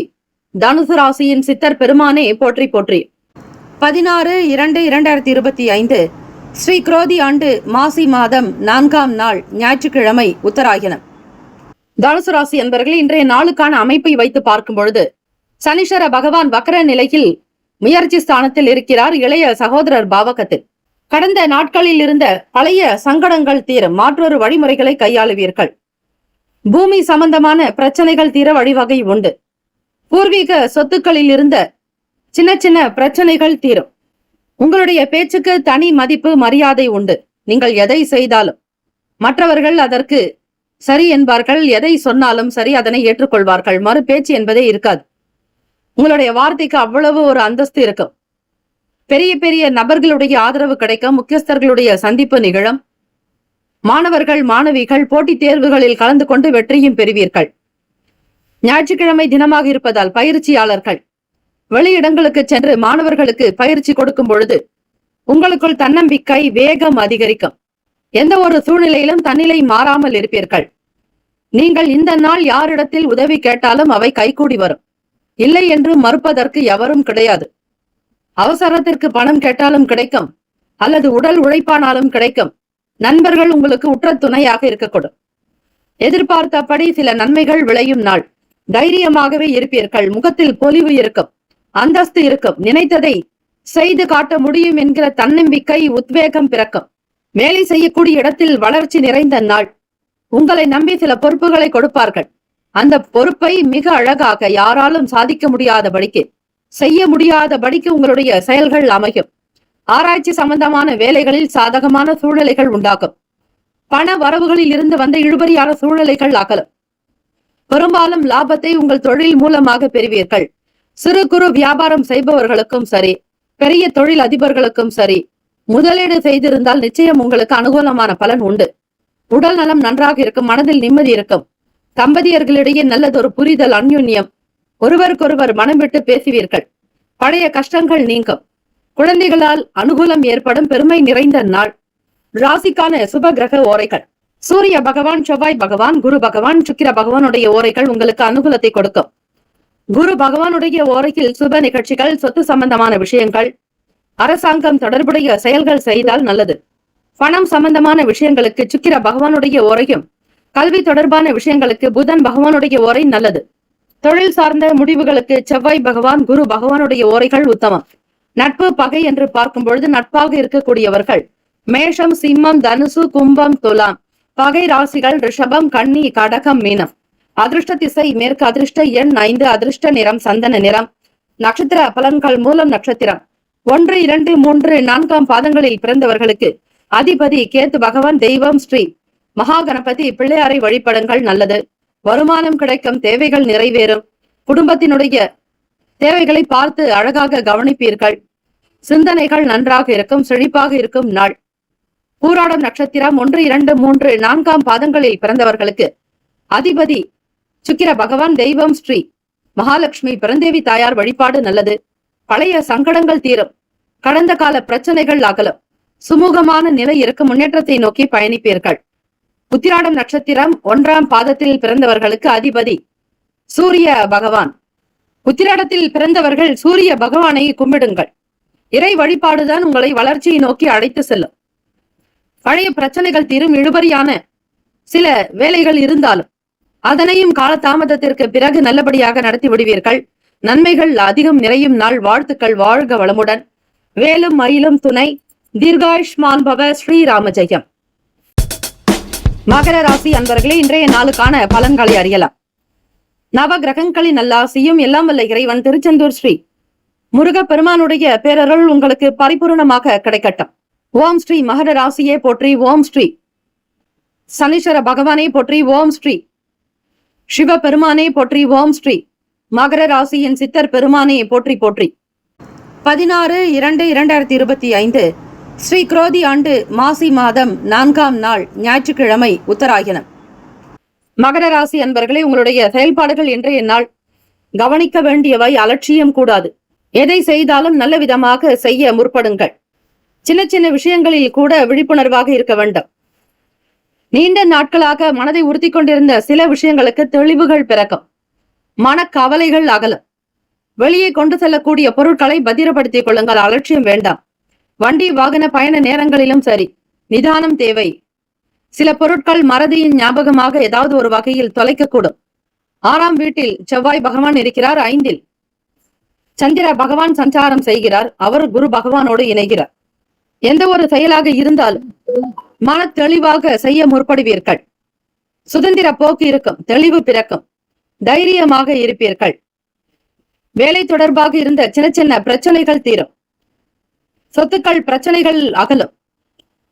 தனுசு ராசியின் சித்தர் பெருமானே போற்றி போற்றி. 16/2/2025 ஸ்ரீ குரோதி ஆண்டு மாசி மாதம் 4ஆம் நாள் ஞாயிற்றுக்கிழமை உத்தராயணம். தனுசு ராசி என்பவர்கள் இன்றைய நாளுக்கான அமைப்பை வைத்து பார்க்கும் பொழுது சனீஸ்வர பகவான் வக்ர நிலையில் முயற்சி ஸ்தானத்தில் இருக்கிறார். இளைய சகோதரர் பாவகத்தில் கடந்த நாட்களில் இருந்த பழைய சங்கடங்கள் தீர மாற்றொரு வழிமுறைகளை கையாளுவீர்கள். பூமி சம்பந்தமான பிரச்சனைகள் தீர வழிவகை உண்டு. பூர்வீக சொத்துக்களில் இருந்த சின்ன சின்ன பிரச்சனைகள் தீரும். உங்களுடைய பேச்சுக்கு தனி மதிப்பு மரியாதை உண்டு. நீங்கள் எதை செய்தாலும் மற்றவர்கள் அதற்கு சரி என்பார்கள். எதை சொன்னாலும் சரி, அதனை ஏற்றுக்கொள்வார்கள். மறு பேச்சு என்பதே இருக்காது. உங்களுடைய வார்த்தைக்கு அவ்வளவு ஒரு அந்தஸ்து இருக்கும். பெரிய பெரிய நபர்களுடைய ஆதரவு கிடைக்கும். முக்கியஸ்தர்களுடைய சந்திப்பு நிகழும். மாணவர்கள் மாணவிகள் போட்டித் தேர்வுகளில் கலந்து கொண்டு வெற்றியும் பெறுவீர்கள். ஞாயிற்றுக்கிழமை தினமாக இருப்பதால் பயிற்சியாளர்கள் வெளியிடங்களுக்கு சென்று மாணவர்களுக்கு பயிற்சி கொடுக்கும் பொழுது உங்களுக்குள் தன்னம்பிக்கை வேகம் அதிகரிக்கும். எந்த ஒரு சூழ்நிலையிலும் தன்னிலை மாறாமல் இருப்பீர்கள். நீங்கள் இந்த நாள் யாரிடத்தில் உதவி கேட்டாலும் அவை கைகூடி வரும். இல்லை என்று மறுப்பதற்கு எவரும் கிடையாது. அவசரத்திற்கு பணம் கேட்டாலும் கிடைக்கும், அல்லது உடல் உழைப்பானாலும் கிடைக்கும். நண்பர்கள் உங்களுக்கு உற்ற துணையாக இருக்கக்கூடும். எதிர்பார்த்தபடி சில நன்மைகள் விளையும் நாள். தைரியமாகவே இருப்பீர்கள். முகத்தில் பொலிவு இருக்கும், அந்தஸ்து இருக்கும். நினைத்ததை செய்து காட்ட முடியும் என்கிற தன்னம்பிக்கை உத்வேகம் பிறக்கும். வேலை செய்யக்கூடிய இடத்தில் வளர்ச்சி நிறைந்த நாள். உங்களை நம்பி சில பொறுப்புகளை கொடுப்பார்கள். அந்த பொறுப்பை மிக அழகாக யாராலும் சாதிக்க முடியாதபடிக்கு செய்ய முடியாதபடிக்கு உங்களுடைய செயல்கள் அமையும். ஆராய்ச்சி சம்பந்தமான வேலைகளில் சாதகமான சூழ்நிலைகள் உண்டாகும். பண வரவுகளில் இருந்து வந்த இழுபறியான சூழ்நிலைகள் அகலும். பெரும்பாலும் லாபத்தை உங்கள் தொழில் மூலமாக பெறுவீர்கள். சிறு குறு வியாபாரம் செய்பவர்களுக்கும் சரி, பெரிய தொழில் அதிபர்களுக்கும் சரி, முதலீடு செய்திருந்தால் நிச்சயம் உங்களுக்கு அனுகூலமான பலன் உண்டு. உடல் நலம் நன்றாக இருக்கும். மனதில் நிம்மதி இருக்கும். தம்பதியர்களிடையே நல்லதொரு புரிதல், அந்யுன்யம். ஒருவருக்கொருவர் மனம் விட்டு பேசுவீர்கள். பழைய கஷ்டங்கள் நீங்கும். குழந்தைகளால் அனுகூலம் ஏற்படும். பெருமை நிறைந்த நாள். ராசிக்கான சுப கிரக ஓரைகள்: சூரிய பகவான், செவ்வாய் பகவான், குரு பகவான், சுக்கிர பகவானுடைய ஓரைகள் உங்களுக்கு அனுகூலத்தை கொடுக்கும். குரு பகவானுடைய ஓரையில் சுப நிகழ்ச்சிகள், சொத்து சம்பந்தமான விஷயங்கள், அரசாங்கம் தொடர்புடைய செயல்கள் செய்தால் நல்லது. பணம் சம்பந்தமான விஷயங்களுக்கு சுக்கிர பகவானுடைய ஓரையும், கல்வி தொடர்பான விஷயங்களுக்கு புதன் பகவானுடைய ஓரை நல்லது. தொழில் சார்ந்த முடிவுகளுக்கு செவ்வாய் பகவான், குரு பகவானுடைய ஓரைகள் உத்தமம். நட்பு பகை என்று பார்க்கும் பொழுது நட்பாக இருக்கக்கூடியவர்கள் மேஷம், சிம்மம், தனுசு, கும்பம், துலாம். பகை ராசிகள் ரிஷபம், கன்னி, கடகம், மீனம். அதிர்ஷ்ட திசை மேற்கு. அதிர்ஷ்ட எண் 5. அதிர்ஷ்ட நிறம் சந்தன நிறம். நட்சத்திர பலன்கள்: மூலம் நட்சத்திரம் 1, 2, 3, 4ஆம் பாதங்களில் பிறந்தவர்களுக்கு அதிபதி கேத்து பகவான். தெய்வம் ஸ்ரீ மகா கணபதி. பிள்ளையாரை வழிபடுங்கள், நல்லது. வருமானம் கிடைக்கும். தேவைகள் நிறைவேறும். குடும்பத்தினுடைய தேவைகளை பார்த்து அழகாக கவனிப்பீர்கள். சிந்தனைகள் நன்றாக இருக்கும். செழிப்பாக இருக்கும் நாள். பூராடம் நட்சத்திரம் 1, 2, 3, 4ஆம் பாதங்களில் பிறந்தவர்களுக்கு அதிபதி சுக்கிர பகவான். தெய்வம் ஸ்ரீ மகாலட்சுமி. பிறந்தேவி தாயார் வழிபாடு நல்லது. பழைய சங்கடங்கள் தீரும். கடந்த கால பிரச்சனைகள் அகலும். சுமூகமான நிலை இருக்கும். முன்னேற்றத்தை நோக்கி பயணிப்பீர்கள். உத்திராடம் நட்சத்திரம் 1ஆம் பாதத்தில் பிறந்தவர்களுக்கு அதிபதி சூரிய பகவான். உத்திராடத்தில் பிறந்தவர்கள் சூரிய பகவானை கும்பிடுங்கள். இறை வழிபாடுதான் உங்களை வளர்ச்சியை நோக்கி அழைத்து செல்லும். பழைய பிரச்சனைகள் தீரும். இழுபறியான சில வேலைகள் இருந்தாலும் அதனையும் காலதாமதத்திற்கு பிறகு நல்லபடியாக நடத்தி விடுவீர்கள். நன்மைகள் அதிகம் நிறையும் நாள். வாழ்த்துக்கள். வாழ்க வளமுடன். வேலும் மயிலும் துணை. தீர்காயுஷ்மான் பவ. ஸ்ரீராம ஜெயம். மகர ராசி அன்பர்களே, இன்றைய நாளுக்கான பலன்களை அறியலாம். நவ கிரகங்களின் நல்லாசியும் எல்லாம் வல்ல இறைவன் திருச்செந்தூர் ஸ்ரீ முருக பெருமானுடைய பேரருள் உங்களுக்கு பரிபூர்ணமாக கிடைக்கட்டும். ஓம் ஸ்ரீ மகர ராசியே போற்றி. ஓம் ஸ்ரீ சனீஸ்வர பகவானே போற்றி. ஓம் ஸ்ரீ சிவ பெருமானே போற்றி. ஓம் ஸ்ரீ மகர ராசியின் சித்தர் பெருமானே போற்றி போற்றி. 16/2/2025 ஸ்ரீ குரோதி ஆண்டு மாசி மாதம் 4ஆம் நாள் ஞாயிற்றுக்கிழமை உத்தராயணம். மகர ராசி அன்பர்களே, உங்களுடைய செயல்பாடுகள் இன்றைய நாள் கவனிக்க வேண்டியவை. அலட்சியம் கூடாது. எதை செய்தாலும் நல்ல விதமாக செய்ய முற்படுங்கள். சின்ன சின்ன விஷயங்களில் கூட விழிப்புணர்வாக இருக்க வேண்டும். நீண்ட நாட்களாக மனதை உறுத்தி கொண்டிருந்த சில விஷயங்களுக்கு தெளிவுகள் பிறக்கும். மனக்கவலைகள் அகலும். வெளியே கொண்டு செல்லக்கூடிய பொருட்களை பத்திரப்படுத்திக் கொள்ளுங்கள். அலட்சியம் வேண்டாம். வண்டி வாகன பயண நேரங்களிலும் சரி, நிதானம் தேவை. சில பொருட்கள் மறதியின் ஞாபகமாக ஏதாவது ஒரு வகையில் தொலைக்கக்கூடும். 6ஆம் வீட்டில் செவ்வாய் பகவான் இருக்கிறார். 5இல் சந்திர பகவான் சஞ்சாரம் செய்கிறார். அவர் குரு பகவானோடு இணைகிறார். எந்த ஒரு செயலாக இருந்தாலும் மன தெளிவாக செய்ய முற்படுவீர்கள். சுதந்திர போக்கு இருக்கும். தெளிவு பிறக்கும். தைரியமாக இருப்பீர்கள். வேலை தொடர்பாக இருந்த சின்ன சின்ன பிரச்சனைகள் தீரும். சொத்துக்கள் பிரச்சனைகள் அகலும்.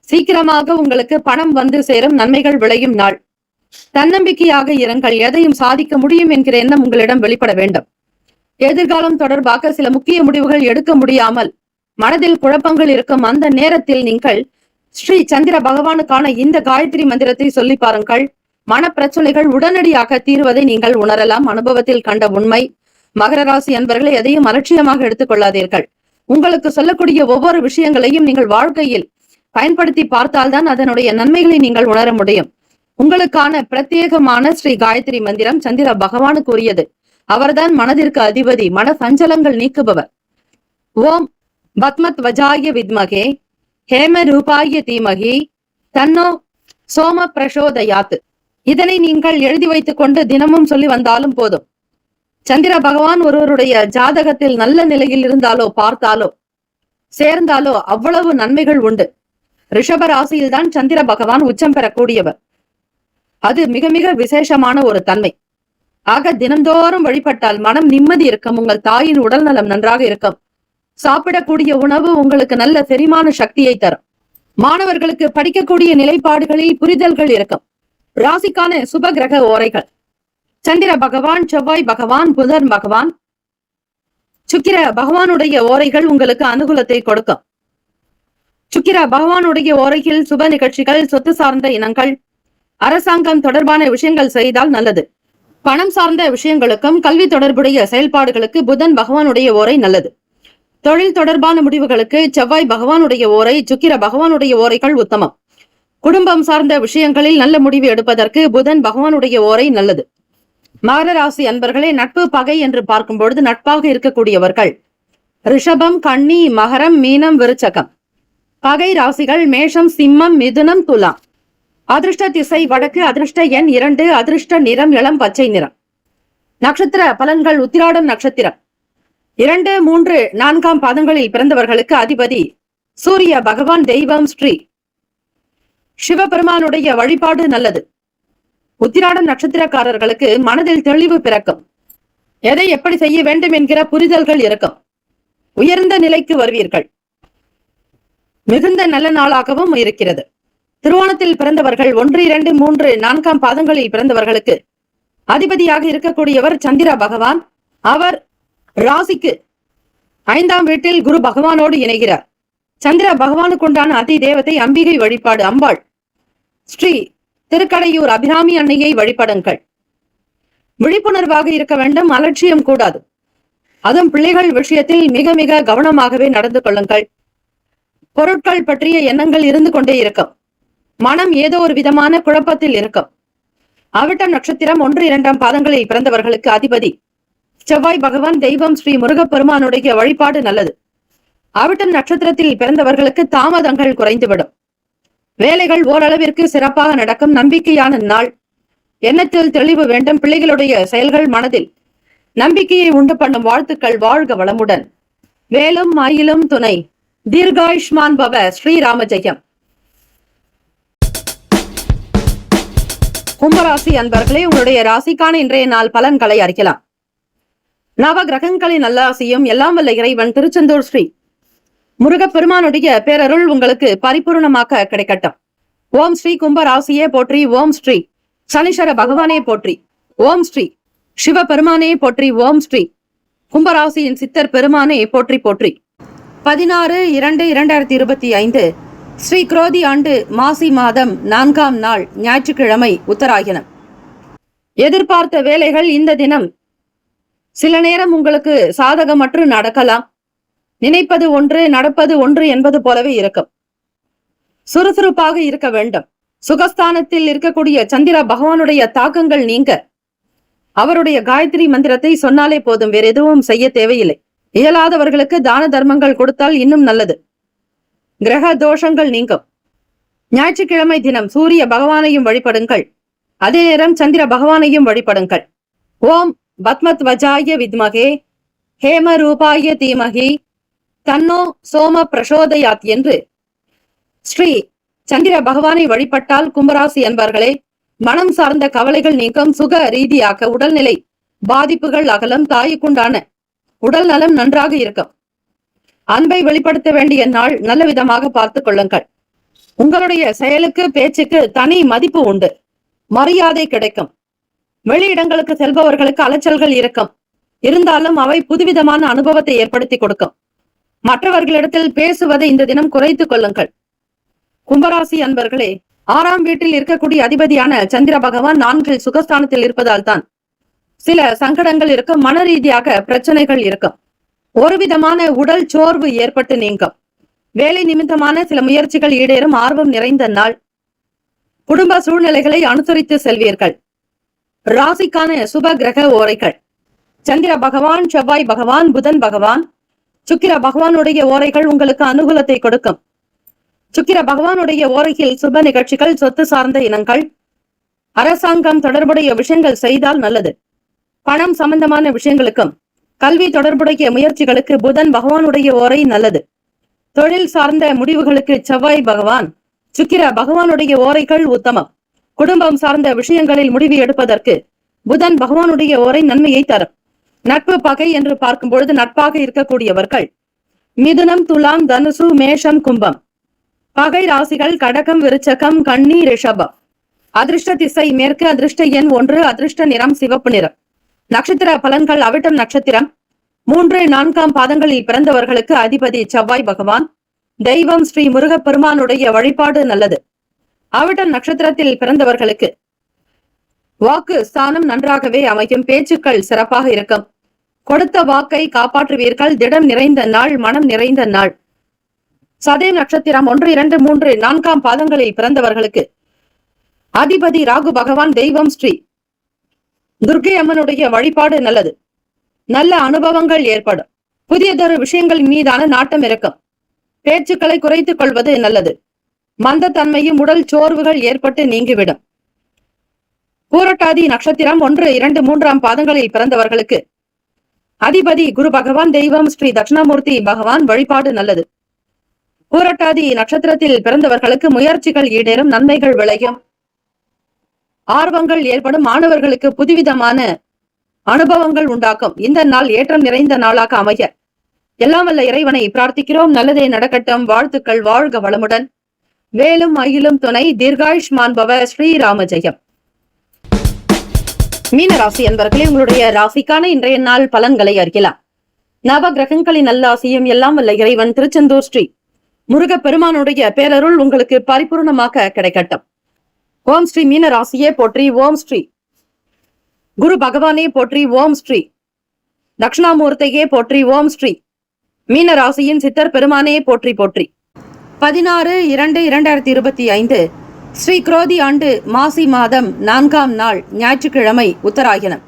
சீக்கிரமாக உங்களுக்கு பணம் வந்து சேரும். நன்மைகள் விளையும் நாள். தன்னம்பிக்கையாக இருங்கள். எதையும் சாதிக்க முடியும் என்கிற எண்ணம் உங்களிடம் வெளிப்பட வேண்டும். எதிர்காலம் தொடர்பாக சில முக்கிய முடிவுகள் எடுக்க முடியாமல் மனதில் குழப்பங்கள் இருக்கும். அந்த நேரத்தில் நீங்கள் ஸ்ரீ சந்திர பகவானுக்கான இந்த காயத்ரி மந்திரத்தை சொல்லி பாருங்கள். மன பிரச்சனைகள் உடனடியாக தீர்வதை நீங்கள் உணரலாம். அனுபவத்தில் கண்ட உண்மை. மகர ராசி அன்பர்களை எதையும் அலட்சியமாக எடுத்துக் கொள்ளாதீர்கள். உங்களுக்கு சொல்லக்கூடிய ஒவ்வொரு விஷயங்களையும் நீங்கள் வாழ்க்கையில் பயன்படுத்தி பார்த்தால்தான் அதனுடைய நன்மைகளை நீங்கள் உணர முடியும். உங்களுக்கான பிரத்யேகமான ஸ்ரீ காயத்ரி மந்திரம் சந்திர பகவானுக்கு உரியது. அவர்தான் மனதிற்கு அதிபதி. மன சஞ்சலங்கள் நீக்குபவர். ஓம் பத்மத் வஜாய வித்மகே ஹேம ரூபாய தீமகி தன்னோ சோம பிரசோதயாத். இதனை நீங்கள் எழுதி வைத்துக் கொண்டு தினமும் சொல்லி வந்தாலும் போதும். சந்திர பகவான் ஒருவருடைய ஜாதகத்தில் நல்ல நிலையில் இருந்தாலோ பார்த்தாலோ சேர்ந்தாலோ அவ்வளவு நன்மைகள் உண்டு. ரிஷப ராசியில் தான் சந்திர பகவான் உச்சம் பெறக்கூடியவர். அது மிக மிக விசேஷமான ஒரு தன்மை. ஆக தினந்தோறும் வழிபட்டால் மனம் நிம்மதி இருக்கும். உங்கள் தாயின் உடல் நலம் நன்றாக இருக்கும். சாப்பிடக்கூடிய உணவு உங்களுக்கு நல்ல செரிமான சக்தியை தரும். மாணவர்களுக்கு படிக்கக்கூடிய நிலைப்பாடுகளில் புரிதல்கள் இருக்கும். ராசிக்கான சுப கிரக ஓரைகள்: சந்திர பகவான், செவ்வாய் பகவான், புதன் பகவான், சுக்கிர பகவானுடைய ஓரைகள் உங்களுக்கு அனுகூலத்தை கொடுக்கும். சுக்கிர பகவானுடைய ஓரையில் சுப நிகழ்ச்சிகள், சொத்து சார்ந்த இனங்கள், அரசாங்கம் தொடர்பான விஷயங்கள் செய்தால் நல்லது. பணம் சார்ந்த விஷயங்களுக்கும் கல்வி தொடர்புடைய செயல்பாடுகளுக்கு புதன் பகவானுடைய ஓரை நல்லது. தொழில் தொடர்பான முடிவுகளுக்கு செவ்வாய் பகவானுடைய ஓரை, சுக்கிர பகவானுடைய ஓரைகள் உத்தமம். குடும்பம் சார்ந்த விஷயங்களில் நல்ல முடிவு எடுப்பதற்கு புதன் பகவானுடைய ஓரை நல்லது. மகர ராசி அன்பர்களே, நட்பு பகை என்று பார்க்கும் பொழுது நட்பாக இருக்கக்கூடியவர்கள் ரிஷபம், கன்னி, மகரம், மீனம், விருச்சகம். பகை ராசிகள் மேஷம், சிம்மம், மிதுனம், துலாம். அதிர்ஷ்ட திசை வடக்கு. அதிர்ஷ்ட எண் 2. அதிர்ஷ்ட நிறம் இளம் பச்சை நிறம். நட்சத்திர பலன்கள்: உத்திராடம் நட்சத்திரம் 2, 3, 4ஆம் பாதங்களில் பிறந்தவர்களுக்கு அதிபதி சூரிய பகவான். தெய்வம் ஸ்ரீ சிவபெருமானுடைய வழிபாடு நல்லது. உத்திராடம் நட்சத்திரக்காரர்களுக்கு மனதில் தெளிவு பிறக்கும். எதை எப்படி செய்ய வேண்டும் என்கிற புரிதல்கள் இருக்கும். உயர்ந்த நிலைக்கு வருவீர்கள். மிகுந்த நல்ல நாளாகவும் இருக்கிறது. திருவோணத்தில் பிறந்தவர்கள் 1, 2, 3, 4ஆம் பாதங்களில் பிறந்தவர்களுக்கு அதிபதியாக இருக்கக்கூடியவர் சந்திர பகவான். அவர் ராசிக்கு 5ஆம் வீட்டில் குரு பகவானோடு இணைகிறார். சந்திர பகவானுக்குண்டான அதி தேவதை அம்பிகை வழிபாடு. அம்பாள் ஸ்ரீ திருக்கடையூர் அபிராமி அன்னையை வழிபடுங்கள். விழிப்புணர்வாக இருக்க வேண்டும். அலட்சியம் கூடாது. அதுவும் பிள்ளைகள் விஷயத்தில் மிக மிக கவனமாகவே நடந்து கொள்ளுங்கள். பொருட்கள் பற்றிய எண்ணங்கள் இருந்து கொண்டே இருக்கும். மனம் ஏதோ ஒரு விதமான குழப்பத்தில் இருக்கும். அவிட்டம் நட்சத்திரம் 1, 2ஆம் பாதங்களில் பிறந்தவர்களுக்கு அதிபதி செவ்வாய் பகவான். தெய்வம் ஸ்ரீ முருகப்பெருமானுடைய வழிபாடு நல்லது. அவிட்டம் நட்சத்திரத்தில் பிறந்தவர்களுக்கு தாமதங்கள் குறைந்துவிடும். வேலைகள் ஓரளவிற்கு சிறப்பாக நடக்கும். நம்பிக்கையான நாள். எண்ணத்தில் தெளிவு வேண்டும். பிள்ளைகளுடைய செயல்கள் மனதில் நம்பிக்கையை உண்டு பண்ணும். வாழ்த்துக்கள். வாழ்க வளமுடன். வேலும் மயிலும் துணை. தீர்காயுஷ்மான் பவ. ஸ்ரீராம ஜெயம். கும்பராசி அன்பர்களே, உங்களுடைய ராசிக்கான இன்றைய நாள் பலன்களை அறிக்கலாம். நவ கிரகங்களின் நல்லாசியும் எல்லாம் வல்ல இறைவன் திருச்செந்தூர் ஸ்ரீ முருகப்பெருமானுடைய பேரருள் உங்களுக்கு பரிபூர்ணமாக கிடைக்கட்டும். ஓம் ஸ்ரீ கும்பராசியே போற்றி. ஓம் ஸ்ரீ சனீஸ்வர பகவானே போற்றி. ஓம் ஸ்ரீ சிவபெருமானே போற்றி. ஓம் ஸ்ரீ கும்பராசியின் சித்தர் பெருமானே போற்றி போற்றி. 16/2/2025 ஸ்ரீ குரோதி ஆண்டு மாசி மாதம் 4ஆம் நாள் ஞாயிற்றுக்கிழமை உத்தராயணம். எதிர்பார்த்த வேலைகள் இந்த தினம் சில நேரம் உங்களுக்கு சாதகமற்று நடக்கலாம். நினைப்பது ஒன்று, நடப்பது ஒன்று என்பது போலவே இருக்கும். சுறுசுறுப்பாக இருக்க வேண்டும். சுகஸ்தானத்தில் இருக்கக்கூடிய சந்திர பகவானுடைய தாக்கங்கள் நீங்க அவருடைய காயத்ரி மந்திரத்தை சொன்னாலே போதும், வேற எதுவும் செய்ய தேவையில்லை. இயலாதவர்களுக்கு தான தர்மங்கள் கொடுத்தால் இன்னும் நல்லது. கிரக தோஷங்கள் நீங்கும். ஞாயிற்றுக்கிழமை தினம் சூரிய பகவானையும் வழிபடுங்கள். அதே நேரம் சந்திர பகவானையும் வழிபடுங்கள். ஓம் பத்மத்வஜாய வித்மகே ஹேம ரூபாய தீமகி தன்னோ சோம பிரசோதயாத் என்று ஸ்ரீ சந்திர பகவானை வழிபட்டால் கும்பராசி அன்பர்களே, மனம் சார்ந்த கவலைகள் நீக்கம், சுக ரீதியாக உடல்நிலை பாதிப்புகள் அகலம், தாய்க்குண்டான உடல் நலம் நன்றாக இருக்கும். அன்பை வெளிப்படுத்த வேண்டிய நாள், நல்ல விதமாக பார்த்துக் கொள்ளுங்கள். உங்களுடைய செயலுக்கு பேச்சுக்கு தனி மதிப்பு உண்டு, மரியாதை கிடைக்கும். வெளியிடங்களுக்கு செல்பவர்களுக்கு அலைச்சல்கள் இருக்கும், இருந்தாலும் அவை புதுவிதமான அனுபவத்தை ஏற்படுத்தி கொடுக்கும். மற்றவர்களிடத்தில் பேசுவதை இந்த தினம் குறைத்துக் கொள்ளுங்கள். கும்பராசி அன்பர்களே, 6ஆம் வீட்டில் இருக்கக்கூடிய அதிபதியான சந்திர பகவான் 4 சுகஸ்தானத்தில் இருப்பதால் தான் சில சங்கடங்கள் இருக்கும், மன ரீதியாக பிரச்சனைகள் இருக்கும். ஒரு விதமான உடல் சோர்வு ஏற்பட்டு நீங்கும். வேலை நிமித்தமான சில முயற்சிகள் ஈடேறும், ஆர்வம் நிறைந்த நாள். குடும்ப சூழ்நிலைகளை அனுசரித்து செல்வீர்கள். ராசிக்கான சுப கிரக ஓரைகள்: சந்திர பகவான், செவ்வாய் பகவான், புதன் பகவான், சுக்கிர பகவானுடைய ஓரைகள் உங்களுக்கு அனுகூலத்தை கொடுக்கும். சுக்கிர பகவானுடைய ஓரையில் சுப நிகழ்ச்சிகள், சொத்து சார்ந்த இனங்கள், அரசாங்கம் தொடர்புடைய விஷயங்கள் செய்தால் நல்லது. பணம் சம்பந்தமான விஷயங்களுக்கும் கல்வி தொடர்புடைய முயற்சிகளுக்கு புதன் பகவானுடைய ஓரை நல்லது. தொழில் சார்ந்த முடிவுகளுக்கு செவ்வாய் பகவான், சுக்கிர பகவானுடைய ஓரைகள் உத்தமம். குடும்பம் சார்ந்த விஷயங்களில் முடிவு எடுப்பதற்கு புதன் பகவானுடைய ஓரை நன்மையை தரும். நட்பு பகை என்று பார்க்கும் பொழுது நட்பாக இருக்கக்கூடியவர்கள் மிதுனம், துலாம், தனுசு, மேஷம், கும்பம். பகை ராசிகள் கடகம், விருச்சகம், கன்னி, ரிஷபம். அதிர்ஷ்ட திசை மேற்கு, அதிர்ஷ்ட எண் 1, அதிர்ஷ்ட நிறம் சிவப்பு நிறம். நட்சத்திர பலன்கள்: அவிட்டம் நட்சத்திரம் 3, 4ஆம் பாதங்களில் பிறந்தவர்களுக்கு அதிபதி செவ்வாய் பகவான். தெய்வம் ஸ்ரீ முருகப்பெருமானுடைய வழிபாடு நல்லது. அவிட்டம் நட்சத்திரத்தில் பிறந்தவர்களுக்கு வாக்கு ஸ்தானம் நன்றாகவே அமையும், பேச்சுக்கள் சிறப்பாக இருக்கும். கொடுத்த வாக்கை காப்பாற்றுவீர்கள். திடம் நிறைந்த நாள், மனம் நிறைந்த நாள். சதயம் நட்சத்திரம் 1, 2, 3, 4ஆம் பாதங்களில் பிறந்தவர்களுக்கு அதிபதி ராகு பகவான். தெய்வம் ஸ்ரீ துர்க்கை அம்மனுடைய வழிபாடு நல்லது. நல்ல அனுபவங்கள் ஏற்படும். புதியதொரு விஷயங்கள் மீதான நாட்டம் இருக்கும். பேச்சுக்களை குறைத்துக் கொள்வது நல்லது. மந்தத்தன்மையும் உடல் சோர்வுகள் ஏற்பட்டு நீங்கிவிடும். பூரட்டாதி நட்சத்திரம் 1, 2, 3ஆம் பாதங்களில் பிறந்தவர்களுக்கு அதிபதி குரு பகவான். தெய்வம் ஸ்ரீ தட்சிணாமூர்த்தி பகவான். வழிபாடு நல்லது. பூரட்டாதி நட்சத்திரத்தில் பிறந்தவர்களுக்கு முயற்சிகள் ஈடேறும், நன்மைகள் விளையும், ஆர்வங்கள் ஏற்படும். மாணவர்களுக்கு புதுவிதமான அனுபவங்கள் உண்டாக்கும். இந்த நாள் ஏற்றம் நிறைந்த நாளாக அமைய எல்லாம் வல்ல இறைவனை பிரார்த்திக்கிறோம். நல்லதே நடக்கட்டும். வாழ்த்துக்கள். வாழ்க வளமுடன். வேலும் மயிலும் துணை. தீர்காயுஷ்மான் பவ. ஸ்ரீராம ஜெயம். மீன ராசி என்பவர்களே, உங்களுடைய ராசிக்கான இன்றைய நாள் பலன்களை அறியலாம். நவ கிரகங்களின் நல்லாசியும் எல்லாம் வல்ல இறைவன் திருச்செந்தூர் ஸ்ரீ முருகப்பெருமானுடைய பேரருள் உங்களுக்கு பரிபூர்ணமாக கிடைக்கட்டும். ஓம் ஸ்ரீ மீன ராசியே போற்றி. ஓம் ஸ்ரீ குரு பகவானே போற்றி. ஓம் ஸ்ரீ தட்சிணாமூர்த்தியே போற்றி. ஓம் ஸ்ரீ மீன ராசியின் சித்தர் பெருமானே போற்றி போற்றி. 16/2/2025 ஸ்ரீ குரோதி ஆண்டு மாசி மாதம் 4ஆம் நாள் ஞாயிற்றுக்கிழமை உத்தராயணம்.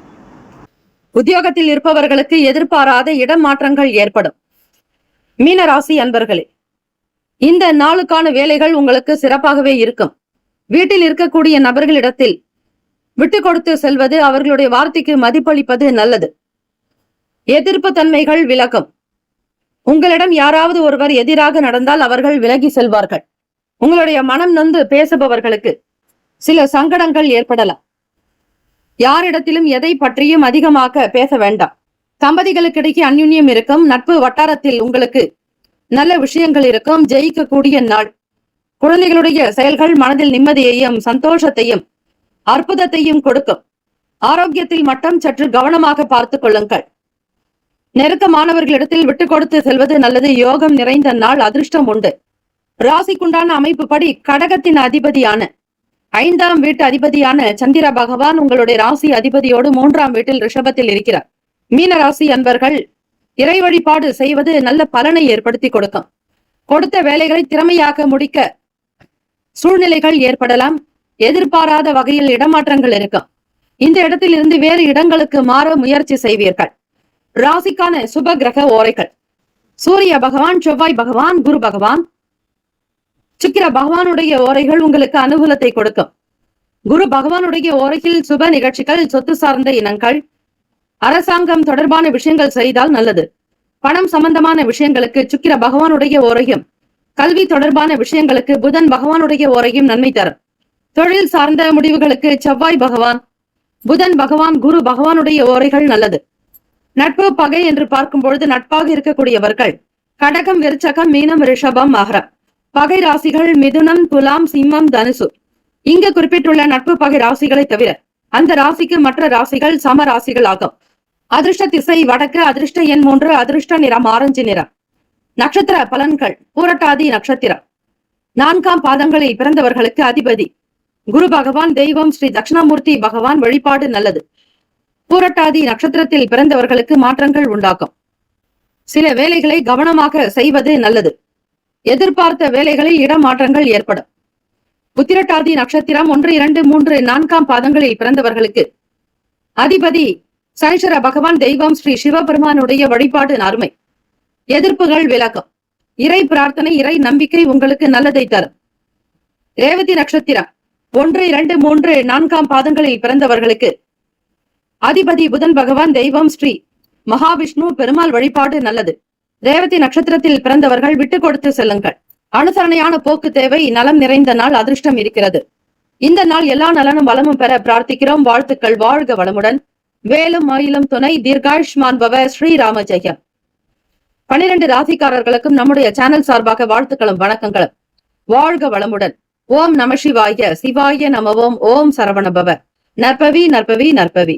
உத்தியோகத்தில் இருப்பவர்களுக்கு எதிர்பாராத இடமாற்றங்கள் ஏற்படும். மீனராசி அன்பர்களே, இந்த நாளுக்கான வேலைகள் உங்களுக்கு சிறப்பாகவே இருக்கும். வீட்டில் இருக்கக்கூடிய நபர்களிடத்தில் விட்டு கொடுத்து செல்வது, அவர்களுடைய வார்த்தைக்கு மதிப்பளிப்பது நல்லது. எதிர்ப்பு தன்மைகள் விலகும். உங்களிடம் யாராவது ஒருவர் எதிராக நடந்தால் அவர்கள் விலகி செல்வார்கள். உங்களுடைய மனம் நொந்து பேசுபவர்களுக்கு சில சங்கடங்கள் ஏற்படலாம். யாரிடத்திலும் எதை பற்றியும் அதிகமாக பேச வேண்டாம். தம்பதிகளுக்கிடையே அந்யுன்யம் இருக்கும். நட்பு வட்டாரத்தில் உங்களுக்கு நல்ல விஷயங்கள் இருக்கும். ஜெயிக்கக்கூடிய நாள். குழந்தைகளுடைய செயல்கள் மனதில் நிம்மதியையும் சந்தோஷத்தையும் அற்புதத்தையும் கொடுக்கும். ஆரோக்கியத்தில் மட்டும் சற்று கவனமாக பார்த்துக் கொள்ளுங்கள். நெருக்கமானவர்களிடத்தில் விட்டு கொடுத்து செல்வது நல்லது. யோகம் நிறைந்த நாள். அதிர்ஷ்டம் உண்டு. ராசிக்குண்டான அமைப்பு படி கடகத்தின் அதிபதியான 5ஆம் வீட்டு அதிபதியான சந்திர பகவான் உங்களுடைய ராசி அதிபதியோடு 3ஆம் வீட்டில் ரிஷபத்தில் இருக்கிறார். மீன ராசி அன்பர்கள் இறை வழிபாடு செய்வது நல்ல பலனை ஏற்படுத்தி கொடுக்கும். கொடுத்த வேலைகளை திறமையாக முடிக்க சூழ்நிலைகள் ஏற்படலாம். எதிர்பாராத வகையில் இடமாற்றங்கள் இருக்கும். இந்த இடத்தில் இருந்து வேறு இடங்களுக்கு மாற முயற்சி செய்வீர்கள். ராசிக்கான சுப கிரக ஓரைகள்: சூரிய பகவான், செவ்வாய் பகவான், குரு பகவான், சுக்கிர பகவானுடைய ஓரைகள் உங்களுக்கு அனுகூலத்தை கொடுக்கும். குரு பகவானுடைய ஓரையில் சுப நிகழ்ச்சிகள், சொத்து சார்ந்த இனங்கள், அரசாங்கம் தொடர்பான விஷயங்கள் செய்தால் நல்லது. பணம் சம்பந்தமான விஷயங்களுக்கு சுக்கிர பகவானுடைய ஓரையும், கல்வி தொடர்பான விஷயங்களுக்கு புதன் பகவானுடைய ஓரையும் நன்மை தரும். தொழில் சார்ந்த முடிவுகளுக்கு செவ்வாய் பகவான், புதன் பகவான், குரு பகவானுடைய ஓரைகள் நல்லது. நட்பு பகை என்று பார்க்கும் பொழுது நட்பாக இருக்கக்கூடியவர்கள் கடகம், விருச்சகம், மீனம், ரிஷபம், மகரம். பகை ராசிகள் மிதுனம், துலாம், சிம்மம், தனுசு. இங்கு குறிப்பிட்டுள்ள நட்பு பகை ராசிகளை தவிர அந்த ராசிக்கு மற்ற ராசிகள் சம ராசிகள் ஆகும். அதிர்ஷ்ட திசை வடக்கு, அதிர்ஷ்ட எண் 3, அதிர்ஷ்ட நிறம் ஆரஞ்சு நிறம். நட்சத்திர பலன்கள்: பூரட்டாதி நட்சத்திரம் 4ஆம் பாதங்களில் பிறந்தவர்களுக்கு அதிபதி குரு பகவான், தெய்வம் ஸ்ரீ தட்சிணாமூர்த்தி பகவான் வழிபாடு நல்லது. பூரட்டாதி நட்சத்திரத்தில் பிறந்தவர்களுக்கு மாற்றங்கள் உண்டாகும். சில வேலைகளை கவனமாக செய்வது நல்லது. எதிர்பார்த்த வேலைகளில் இடமாற்றங்கள் ஏற்படும். உத்திரட்டாதி நட்சத்திரம் 1, 2, 3, 4ஆம் பாதங்களில் பிறந்தவர்களுக்கு அதிபதி சனீஸ்வர பகவான், தெய்வம் ஸ்ரீ சிவபெருமானுடைய வழிபாடு அருமை. எதிர்ப்புகள் விலகும். இறை பிரார்த்தனை, இறை நம்பிக்கை உங்களுக்கு நல்லதை தரும். ரேவதி நட்சத்திரம் 1, 2, 3, 4ஆம் பாதங்களில் பிறந்தவர்களுக்கு அதிபதி புதன் பகவான், தெய்வம் ஸ்ரீ மகாவிஷ்ணு பெருமாள் வழிபாடு நல்லது. ரேவதி நட்சத்திரத்தில் பிறந்தவர்கள் விட்டு கொடுத்து செல்லுங்கள். அனுசரணையான போக்கு தேவை. நலம் நிறைந்த நாள், அதிர்ஷ்டம் இருக்கிறது. இந்த நாள் எல்லா நலனும் வளமும் பெற பிரார்த்திக்கிறோம். வாழ்த்துக்கள். வாழ்க வளமுடன். வேலும் மயிலும் துணை. தீர்காயுஷ்மான் பவ. ஸ்ரீராம ஜெயம். 12 ராசிக்காரர்களுக்கும் நம்முடைய சேனல் சார்பாக வாழ்த்துக்களும் வணக்கங்களும். வாழ்க வளமுடன். ஓம் நம சிவாய. சிவாய நம. ஓம் சரவண பவ. நற்பவி நற்பவி நற்பவி.